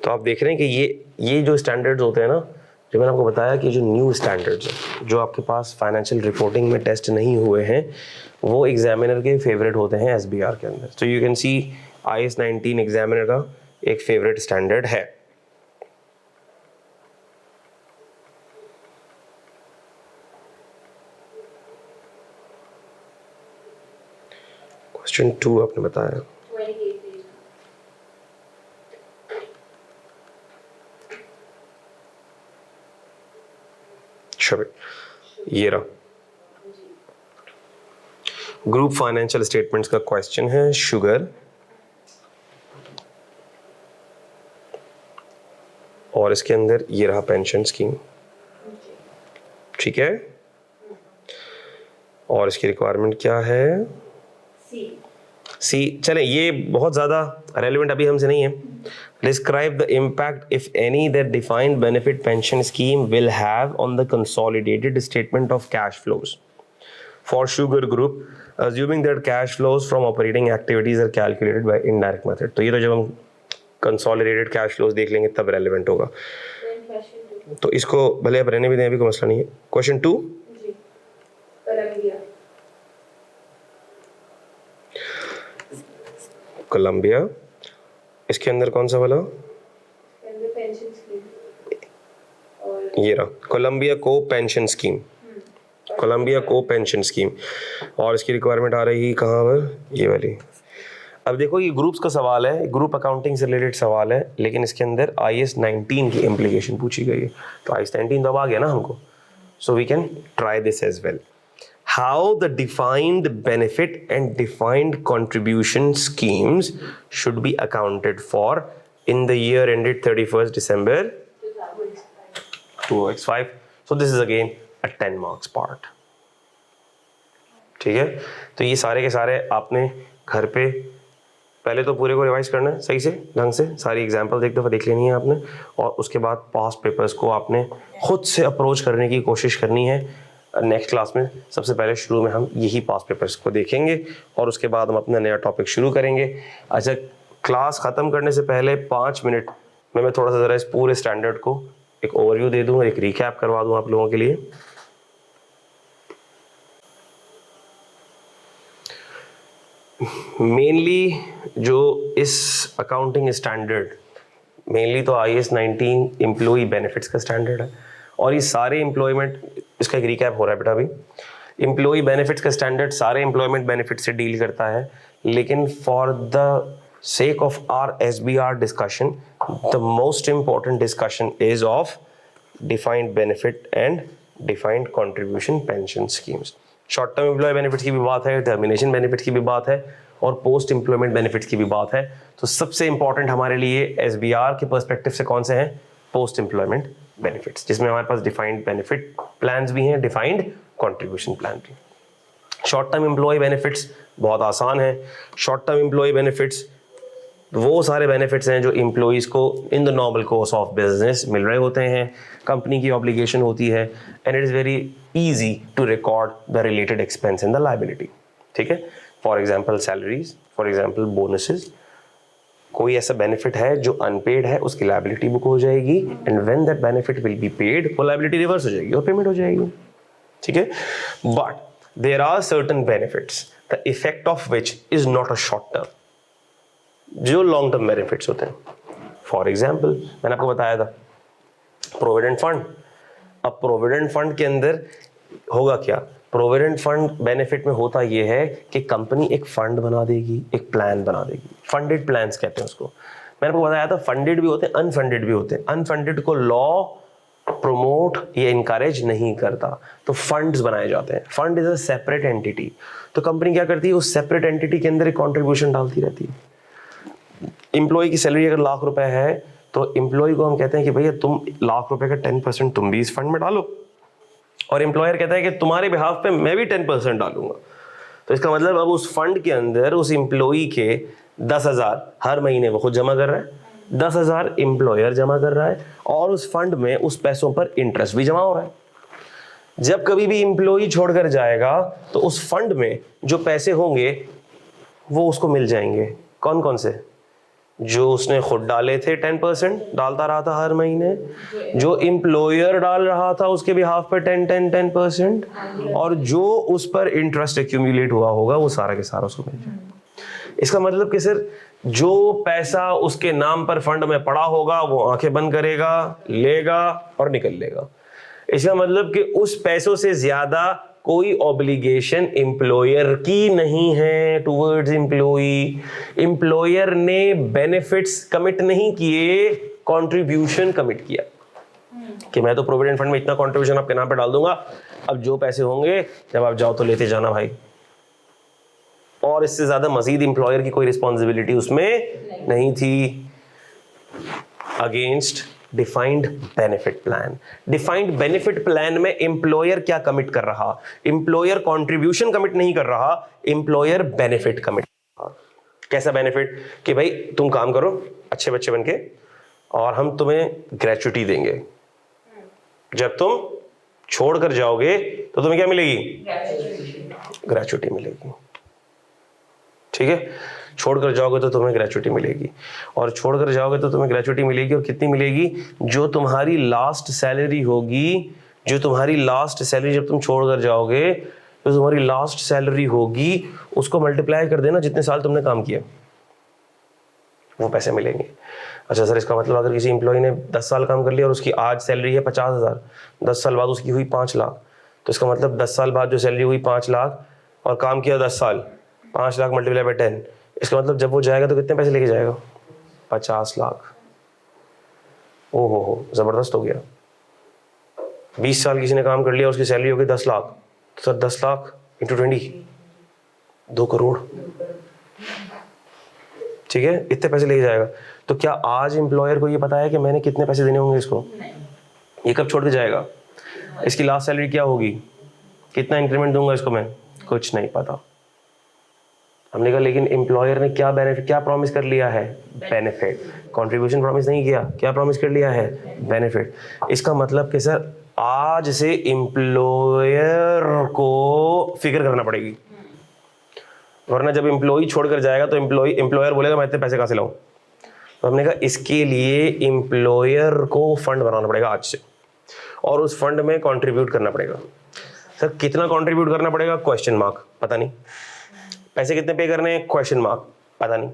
तो आप देख रहे हैं कि ये जो स्टैंडर्ड्स होते हैं ना, जो मैंने आपको बताया कि जो न्यू स्टैंडर्ड्स हैं जो आपके पास फाइनेंशियल रिपोर्टिंग में टेस्ट नहीं हुए हैं, वो एग्जामिनर के फेवरेट होते हैं SBR के अंदर। तो you can see IAS 19 examiner का एक फेवरेट स्टैंडर्ड है। क्वेश्चन 2 आपने बताया। 28 ये रहा ग्रुप फाइनेंशियल स्टेटमेंट्स का क्वेश्चन है। शुगर और इसके अंदर ये रहा पेंशन स्कीम, ठीक है। और इसकी रिक्वायरमेंट क्या है? सी। चले, ये बहुत ज़्यादा रेलिवेंट अभी हमसे नहीं है। Describe the impact if any that defined benefit pension scheme will have on the consolidated statement of cash flows for sugar group assuming that cash flows from operating activities are calculated by indirect method। तो ये तो जब हम consolidated cash flows देख लेंगे तब relevant होगा। तो इसको भले आप रहने भी दें, अभी कोई मसला नहीं है। क्वेश्चन 2, कोलंबिया, इसके अंदर कौन सा वाला? ये रहा कोलंबिया को पेंशन स्कीम, कोलंबिया को पेंशन स्कीम। और इसकी रिक्वायरमेंट आ रही कहाँ पर? ये वाली। अब देखो ये ग्रुप्स का सवाल है, ग्रुप अकाउंटिंग से रिलेटेड सवाल है, लेकिन इसके अंदर IAS 19 की इम्प्लीकेशन पूछी गई है। तो IAS 19 तो अब आ गया ना हमको, so we can try this as well. How the defined benefit and defined contribution schemes should be accounted for in the year ended 31st December 2005। So this is again a 10 marks part, ठीक है। तो ये सारे के सारे आपने घर पे पहले तो पूरे को रिवाइज करना है सही से, ढंग से, सारी एग्जाम्पल एक दफ़ा देख लेनी है आपने, और उसके बाद पास्ट पेपर्स को आपने खुद से अप्रोच करने की कोशिश करनी है। नेक्स्ट क्लास में सबसे पहले शुरू में हम यही पास्ट पेपर्स को देखेंगे और उसके बाद हम अपना नया टॉपिक शुरू करेंगे। अच्छा, क्लास ख़त्म करने से पहले 5 मिनट में मैं थोड़ा सा ज़रा इस पूरे स्टैंडर्ड को एक ओवरव्यू दे दूँ, एक रिकैप करवा दूँ आप लोगों के लिए। मेनली जो इस अकाउंटिंग स्टैंडर्ड, मेनली तो IAS 19 एम्प्लॉई बेनिफिट्स का स्टैंडर्ड है, और ये सारे एम्प्लॉयमेंट, इसका एक रिकैप हो रहा है बेटा अभी। एम्प्लॉई बेनिफिट्स का स्टैंडर्ड सारे एम्प्लॉयमेंट बेनिफिट से डील करता है, लेकिन for the sake of our SBR discussion, the most important discussion is of defined benefit and defined contribution pension schemes। Short term employ benefits की भी बात है, टर्मिनेशन बेनिफिट की भी बात है, और पोस्ट एम्प्लॉयमेंट बेनिफिट्स की भी बात है। तो सबसे इंपॉर्टेंट हमारे लिए SBR के पर्सपेक्टिव से कौन से हैं? पोस्ट एम्प्लॉयमेंट बेनिफिट्स, जिसमें हमारे पास डिफाइंड बेनिफिट प्लान्स भी हैं, डिफाइंड कंट्रीब्यूशन प्लान भी। शॉर्ट टर्म एम्प्लॉय बेनिफिट्स बहुत आसान है। शॉर्ट टर्म एम्प्लॉय बेनिफिट्स वो सारे बेनिफिट्स हैं जो एम्प्लॉइज़ को in the normal course of business मिल रहे होते हैं, कंपनी की ऑब्लिगेशन होती है, and it is very easy to record the related expense in the liability, ठीक है। For example salaries, for example bonuses, कोई ऐसा बेनिफिट है जो अनपेड है, उसकी लायबिलिटी बुक हो जाएगी, and when that benefit will be paid, वो लायबिलिटी रिवर्स हो जाएगी और पेमेंट हो जाएगी, ठीक है। But there are certain benefits the effect of which is not a short term, जो लॉन्ग टर्म बेनिफिट्स होते हैं। फॉर एग्जाम्पल मैंने आपको बताया था प्रोविडेंट फंड। अब प्रोविडेंट फंड के अंदर होगा क्या? प्रोविडेंट फंड बेनिफिट में होता यह है कि कंपनी एक फंड बना देगी, एक प्लान बना देगी, फंडेड प्लान्स कहते हैं उसको। मैंने आपको बताया था फंडेड भी होते हैं, अनफंडेड भी होते हैं। अनफंडेड को लॉ प्रमोट या इनकरेज नहीं करता, तो फंड्स बनाए जाते हैं। Fund is a separate entity, तो कंपनी क्या करती है, उस सेपरेट एंटिटी के अंदर एक कॉन्ट्रीब्यूशन डालती रहती है। एम्प्लॉय की सैलरी अगर ₹1,00,000 है तो एम्प्लॉय को हम कहते हैं कि भैया तुम ₹1,00,000 का 10% तुम भी इस फंड में डालो, और एम्प्लॉयर कहता है कि तुम्हारे बिहाफ पे मैं भी 10% डालूंगा। तो इसका मतलब अब उस फंड के अंदर उस एम्प्लॉय के 10,000 हर महीने वो खुद जमा कर रहा है, 10,000 एम्प्लॉयर जमा कर रहा है, और उस फंड में उस पैसों पर इंटरेस्ट भी जमा हो रहा है। जब कभी भी एम्प्लॉय छोड़कर जाएगा तो उस फंड में जो पैसे होंगे वो उसको मिल जाएंगे। कौन कौन से? जो उसने खुद डाले थे 10% डालता रहा था हर महीने, जो एम्प्लॉयर डाल रहा था उसके बिहाफ पे 10%, और जो उस पर इंटरेस्ट एक्यूमुलेट हुआ होगा वो सारा के सारा उसको मिल जाएगा। इसका मतलब कि सर जो पैसा उसके नाम पर फंड में पड़ा होगा वो आंखें बंद करेगा, लेगा और निकल लेगा। इसका मतलब कि उस पैसों से ज्यादा कोई ऑब्लिगेशन एम्प्लॉयर की नहीं है टुवर्ड्स एम्प्लॉई। एम्प्लॉयर ने बेनिफिट्स कमिट नहीं किए, कंट्रीब्यूशन कमिट किया कि मैं तो प्रोविडेंट फंड में इतना कंट्रीब्यूशन आपके नाम पे डाल दूंगा, अब जो पैसे होंगे जब आप जाओ तो लेते जाना भाई। और इससे ज्यादा मजीद एम्प्लॉयर की कोई रिस्पॉन्सिबिलिटी उसमें नहीं थी। Against defined benefit plan. Defined benefit plan में एम्प्लॉयर क्या कमिट कर रहा? एम्प्लॉयर कंट्रीब्यूशन कमिट नहीं कर रहा, एम्प्लॉयर बेनिफिट कमिट कर रहा। कैसा बेनिफिट? कि भाई तुम काम करो अच्छे बच्चे बनके और हम तुम्हें ग्रेच्युटी देंगे, जब तुम छोड़कर जाओगे तो तुम्हें क्या मिलेगी? ग्रेच्युटी मिलेगी। ठीक है, छोड़कर जाओगे तो तुम्हें ग्रेच्युटी मिलेगी, और छोड़कर जाओगे तो तुम्हें ग्रेच्युटी मिलेगी, और कितनी मिलेगी? जो तुम्हारी लास्ट सैलरी होगी, जो तुम्हारी लास्ट सैलरी जब तुम छोड़कर जाओगे तो तुम्हारी लास्ट सैलरी होगी, उसको मल्टीप्लाई कर देना जितने साल तुमने काम किया, वो पैसे मिलेंगे। अच्छा सर, इसका मतलब अगर किसी एम्प्लॉय ने 10 साल काम कर लिया और उसकी आज सैलरी है 50,000, 10 साल बाद उसकी हुई 5 लाख, तो इसका मतलब 10 साल बाद जो सैलरी हुई 5 लाख और काम किया 10 साल, 5 लाख मल्टीप्लाई बाय 10, इसका मतलब जब वो जाएगा तो कितने पैसे लेके जाएगा? 50 लाख। ओहो हो, जबरदस्त हो गया। 20 साल किसी ने काम कर लिया, उसकी सैलरी हो गई 10 लाख, तो सर 10 लाख इंटू 20, 2 करोड़। ठीक है, इतने पैसे लेके जाएगा। तो क्या आज एम्प्लॉयर को ये पता है कि मैंने कितने पैसे देने होंगे इसको? ये कब छोड़ के जाएगा? इसकी लास्ट सैलरी क्या होगी? कितना इंक्रीमेंट दूंगा इसको मैं? कुछ नहीं पता। हमने कहा लेकिन एम्प्लॉयर ने क्या बेनिफिट, क्या प्रॉमिस कर लिया है? बेनिफिट। कंट्रीब्यूशन प्रॉमिस नहीं किया, क्या प्रॉमिस कर लिया है? बेनिफिट। इसका मतलब कि सर आज से एम्प्लॉयर को फिक्र करना पड़ेगी, वरना जब एम्प्लॉय छोड़कर जाएगा तो एम्प्लॉयर बोलेगा मैं इतने पैसे कहाँ से लाऊं। तो हमने कहा इसके लिए एम्प्लॉयर को फंड बनाना पड़ेगा आज से, और उस फंड में कंट्रीब्यूट करना पड़ेगा। सर कितना कंट्रीब्यूट करना पड़ेगा? क्वेश्चन मार्क, पता नहीं। पैसे कितने पे करने हैं? क्वेश्चन मार्क, पता नहीं।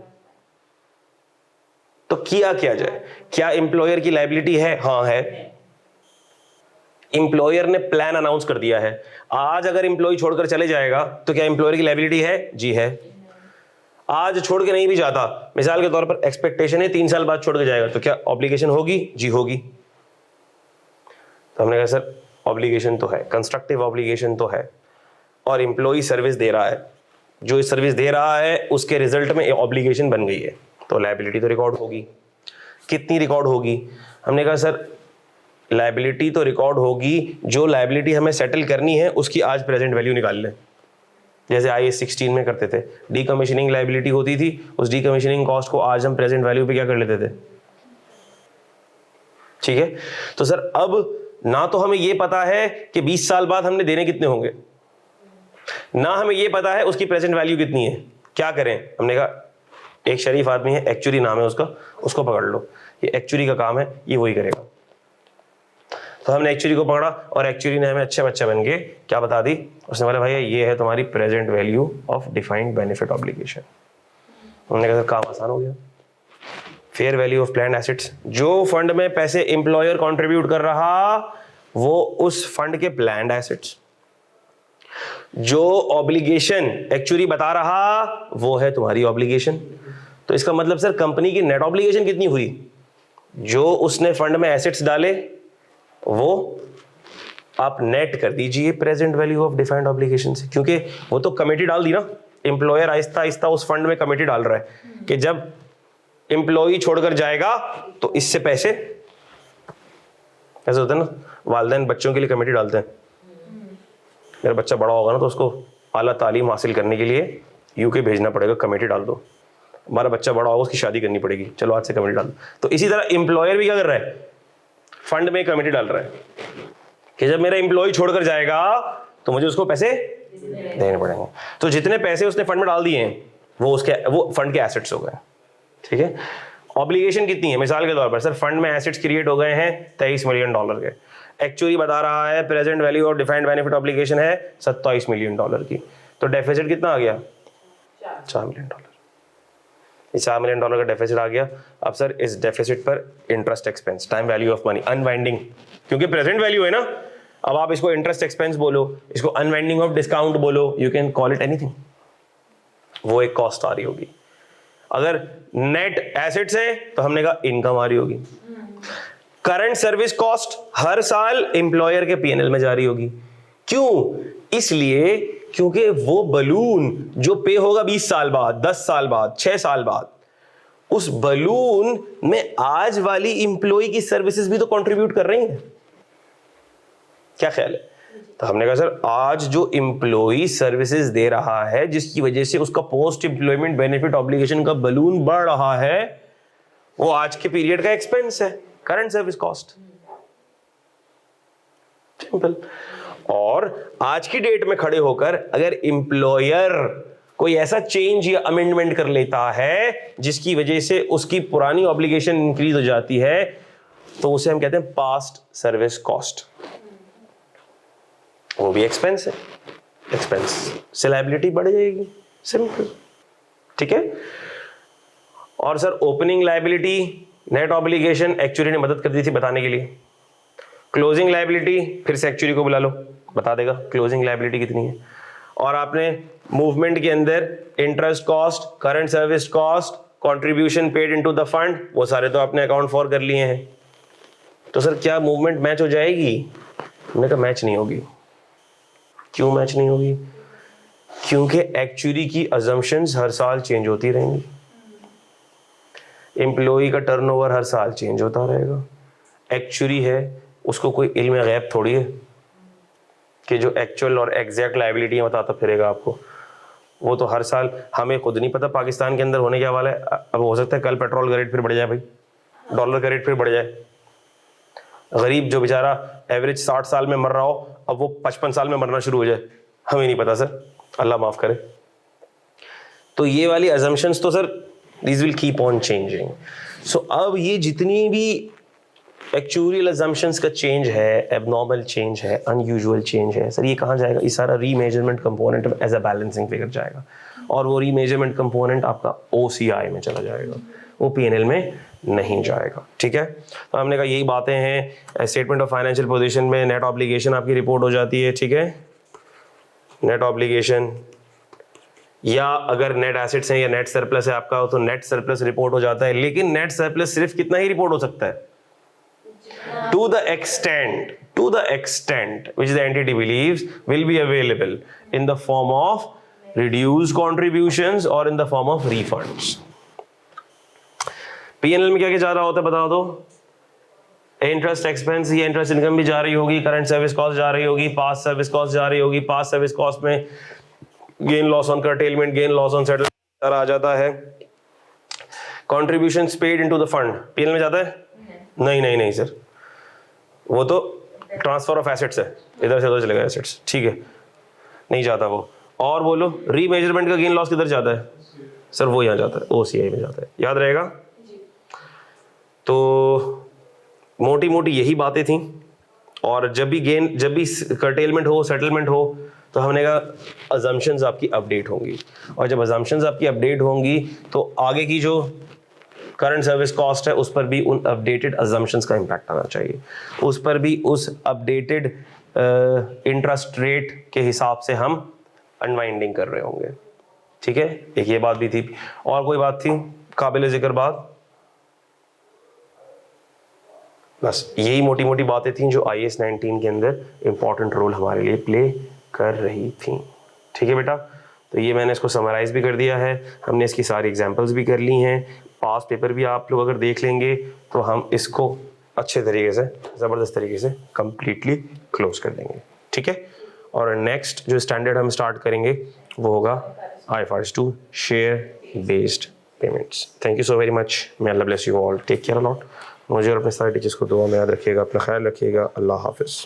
तो किया जाए? क्या एम्प्लॉयर की लायबिलिटी है? हाँ है। एम्प्लॉयर ने प्लान अनाउंस कर दिया है। आज अगर एम्प्लॉय छोड़कर चले जाएगा तो क्या एम्प्लॉयर की लायबिलिटी है? जी है। आज छोड़ के नहीं भी जाता, मिसाल के तौर पर एक्सपेक्टेशन है 3 साल बाद छोड़ के जाएगा, तो क्या ऑब्लिगेशन होगी? जी होगी। तो हमने कहा सर ऑब्लिगेशन तो है, कंस्ट्रक्टिव ऑब्लिगेशन तो है, और एम्प्लॉय सर्विस दे रहा है, जो इस सर्विस दे रहा है उसके रिजल्ट में ऑब्लिगेशन बन गई है, तो लायबिलिटी तो रिकॉर्ड होगी। कितनी रिकॉर्ड होगी? हमने कहा सर लायबिलिटी तो रिकॉर्ड होगी, जो लायबिलिटी हमें सेटल करनी है उसकी आज प्रेजेंट वैल्यू निकाल लें। जैसे IAS 16 में करते थे, डीकमीशनिंग लायबिलिटी होती थी, उस डीकमीशनिंग कॉस्ट को आज हम प्रेजेंट वैल्यू पे क्या कर लेते थे। ठीक है, तो सर अब ना तो हमें ये पता है कि 20 साल बाद हमने देने कितने होंगे, ना हमें ये पता है उसकी प्रेजेंट वैल्यू कितनी है। क्या करें? हमने कहा एक शरीफ आदमी है, एक्चुअरी नाम है उसका, उसको पकड़ लो, ये एक्चुअरी का काम है, ये वही करेगा। तो हमने एक्चुअली को पकड़ा और एक्चुअली ने हमें अच्छे बच्चे बन के क्या बता दी, उसने बोला भैया ये है तुम्हारी present value of defined benefit obligation. हमने कहा काम आसान हो गया। Fair value of planned assets, जो फंड में पैसे एम्प्लॉयर कंट्रीब्यूट कर रहा वो उस फंड के प्लान्ड एसेट्स, जो ऑब्लिगेशन एक्चुअली बता रहा वो है तुम्हारी ऑब्लिगेशन। तो इसका मतलब सर कंपनी की नेट ऑब्लिगेशन कितनी हुई? जो उसने फंड में एसेट्स डाले वो आप नेट कर दीजिए present value of defined obligation से, क्योंकि वो तो कमेटी डाल दी ना। एम्प्लॉयर आहिस्ता आहिस्ता उस फंड में कमेटी डाल रहा है कि जब एम्प्लॉई छोड़कर जाएगा तो इससे पैसे, ऐसा होता है ना, वालिदैन बच्चों के लिए कमेटी डालते हैं, मेरा बच्चा बड़ा होगा ना तो उसको आला तालीम हासिल करने के लिए यूके भेजना पड़ेगा, कमेटी डाल दो। हमारा बच्चा बड़ा होगा उसकी शादी करनी पड़ेगी, चलो आज से कमेटी डाल दो। तो इसी तरह एम्प्लॉयर भी क्या कर रहा है? फंड में कमेटी डाल रहा है कि जब मेरा एम्प्लॉय छोड़कर जाएगा तो मुझे उसको पैसे देने पड़ेंगे। तो जितने पैसे उसने फंड में डाल दिए हैं वो फंड के एसेट्स हो गए। ठीक है, ऑब्लिगेशन कितनी है? मिसाल के तौर पर सर फंड में एसेट्स क्रिएट हो गए हैं $23 मिलियन के, एक्चुअली बता रहा है present value of defined benefit obligation है $27 मिलियन की, तो डेफिसिट कितना आ गया? $4 मिलियन। $4 मिलियन का डेफिसिट आ गया। अब सर इस डेफिसिट पर interest expense, time value of money, unwinding, क्योंकि प्रेजेंट वैल्यू है ना, अब आप इसको इंटरेस्ट एक्सपेंस बोलो, इसको अनवाइंडिंग ऑफ डिस्काउंट बोलो, you can call it anything, वो एक कॉस्ट आ रही होगी। अगर नेट एसेट्स है तो हमने कहा इनकम आ रही होगी। करंट सर्विस कॉस्ट हर साल एम्प्लॉयर के P&L में जा रही होगी। क्यों? इसलिए क्योंकि वो बलून जो पे होगा 20 साल बाद, 10 साल बाद, 6 साल बाद, उस बलून में आज वाली इंप्लॉय की सर्विसेज भी तो कंट्रीब्यूट कर रही हैं। क्या ख्याल है? तो हमने कहा सर आज जो इंप्लॉय सर्विसेज दे रहा है जिसकी वजह से उसका पोस्ट एम्प्लॉयमेंट बेनिफिट ऑब्लिगेशन का बलून बढ़ रहा है, वो आज के पीरियड का एक्सपेंस है, करंट सर्विस कॉस्ट। सिंपल। और आज की डेट में खड़े होकर अगर एम्प्लॉयर कोई ऐसा चेंज या अमेंडमेंट कर लेता है जिसकी वजह से उसकी पुरानी ऑब्लिगेशन इंक्रीज हो जाती है, तो उसे हम कहते हैं पास्ट सर्विस कॉस्ट। वो भी एक्सपेंस है, एक्सपेंस से लायबिलिटी बढ़ जाएगी। सिंपल। ठीक है। और sir opening liability net obligation actually ने मदद कर दी थी बताने के लिए। क्लोजिंग लायबिलिटी फिर से एक्चुअली को बुला लो, बता देगा क्लोजिंग लायबिलिटी कितनी है। और आपने मूवमेंट के अंदर interest cost, current service cost, contribution paid into the fund, वो सारे तो आपने अकाउंट फॉर कर लिए हैं। तो सर क्या मूवमेंट मैच हो जाएगी? हमने कहा मैच नहीं होगी। क्यों मैच नहीं होगी? क्योंकि एक्चुअली की अजम्पशंस हर साल चेंज होती रहेंगी, एम्प्लॉय का टर्नओवर हर साल चेंज होता रहेगा। एक्चुअली है उसको कोई इल्म गैब थोड़ी है कि जो एक्चुअल और एग्जैक्ट लायबिलिटी बताता फिरेगा आपको। वो तो हर साल हमें खुद नहीं पता पाकिस्तान के अंदर होने क्या वाला है। अब हो सकता है कल पेट्रोल का रेट फिर बढ़ जाए भाई, डॉलर का रेट फिर बढ़ जाए। गरीब जो बेचारा एवरेज 60 साल में मर रहा हो, अब वो 55 साल में मरना शुरू हो जाए, हमें नहीं पता सर, अल्लाह माफ करे। तो ये वाली अजम्पशंस तो sir these will keep on changing. So अब ये जितनी भी एक्चुअल अजम्पशंस का चेंज है, एबनॉर्मल चेंज है, अनयूजुअल चेंज है, सर ये कहाँ जाएगा? ये सारा remeasurement component as a balancing figure जाएगा, और वो रीमेजरमेंट कंपोनेंट आपका OCI में चला जाएगा, वो P&L में नहीं जाएगा। ठीक है। तो हमने कहा यही बातें हैं। स्टेटमेंट ऑफ फाइनेंशियल पोजीशन में नेट ऑब्लिगेशन आपकी रिपोर्ट हो जाती है। ठीक है। नेट ऑब्लिगेशन, या अगर नेट एसेट्स हैं या नेट सरप्लस है आपका, तो नेट सरप्लस रिपोर्ट हो जाता है। लेकिन नेट सरप्लस सिर्फ कितना ही रिपोर्ट हो सकता है? To the extent which the entity believes will be available in the form of reduced contributions or in the form of refunds. P&L में क्या क्या जा रहा होता है बता दो? इंटरेस्ट एक्सपेंस या इंटरेस्ट इनकम भी जा रही होगी, करंट सर्विस कॉस्ट जा रही होगी, पास्ट सर्विस कॉस्ट जा रही होगी। पास्ट सर्विस कॉस्ट में gain loss on curtailment, gain loss on settlement आ जाता है। Contributions paid into the fund P&L में जाता है? नहीं सर, वो तो ट्रांसफर ऑफ एसेट्स है, इधर से उधर चलेगा एसेट्स। ठीक है, नहीं जाता वो। और बोलो रीमेजरमेंट का गेन लॉस किधर जाता है? सर वो यहाँ जाता है, OCI में जाता है। याद रहेगा? तो मोटी मोटी यही बातें थी। और जब भी कर्टेलमेंट हो, सेटलमेंट हो, तो हमने कहा अजम्पशंस आपकी अपडेट होंगी। और जब अजम्पशंस आपकी अपडेट होंगी तो आगे की जो करंट सर्विस कॉस्ट है उस पर भी उन अपडेटेड अजम्पशंस का इम्पैक्ट आना चाहिए, उस पर भी उस अपडेटेड इंटरेस्ट रेट के हिसाब से हम अनवाइंडिंग कर रहे होंगे। ठीक है, एक ये बात भी थी। और कोई बात थी काबिल जिक्र बात? बस यही मोटी मोटी बातें थी जो IAS 19 के अंदर इंपॉर्टेंट रोल हमारे लिए प्ले कर रही थी। ठीक है बेटा, तो ये मैंने इसको समराइज भी कर दिया है, हमने इसकी सारी एग्जांपल्स भी कर ली हैं। पास पेपर भी आप लोग अगर देख लेंगे तो हम इसको अच्छे तरीके से, ज़बरदस्त तरीके से कंप्लीटली क्लोज कर देंगे। ठीक है, और नेक्स्ट जो स्टैंडर्ड हम स्टार्ट करेंगे वो होगा IFRS 2 share based payments. Thank you so very much, may Allah bless you all, take care a lot. मुझे और अपने सारे टीचर्स को दुआ में याद रखिएगा, अपना ख्याल रखिएगा। अल्लाह हाफिज़।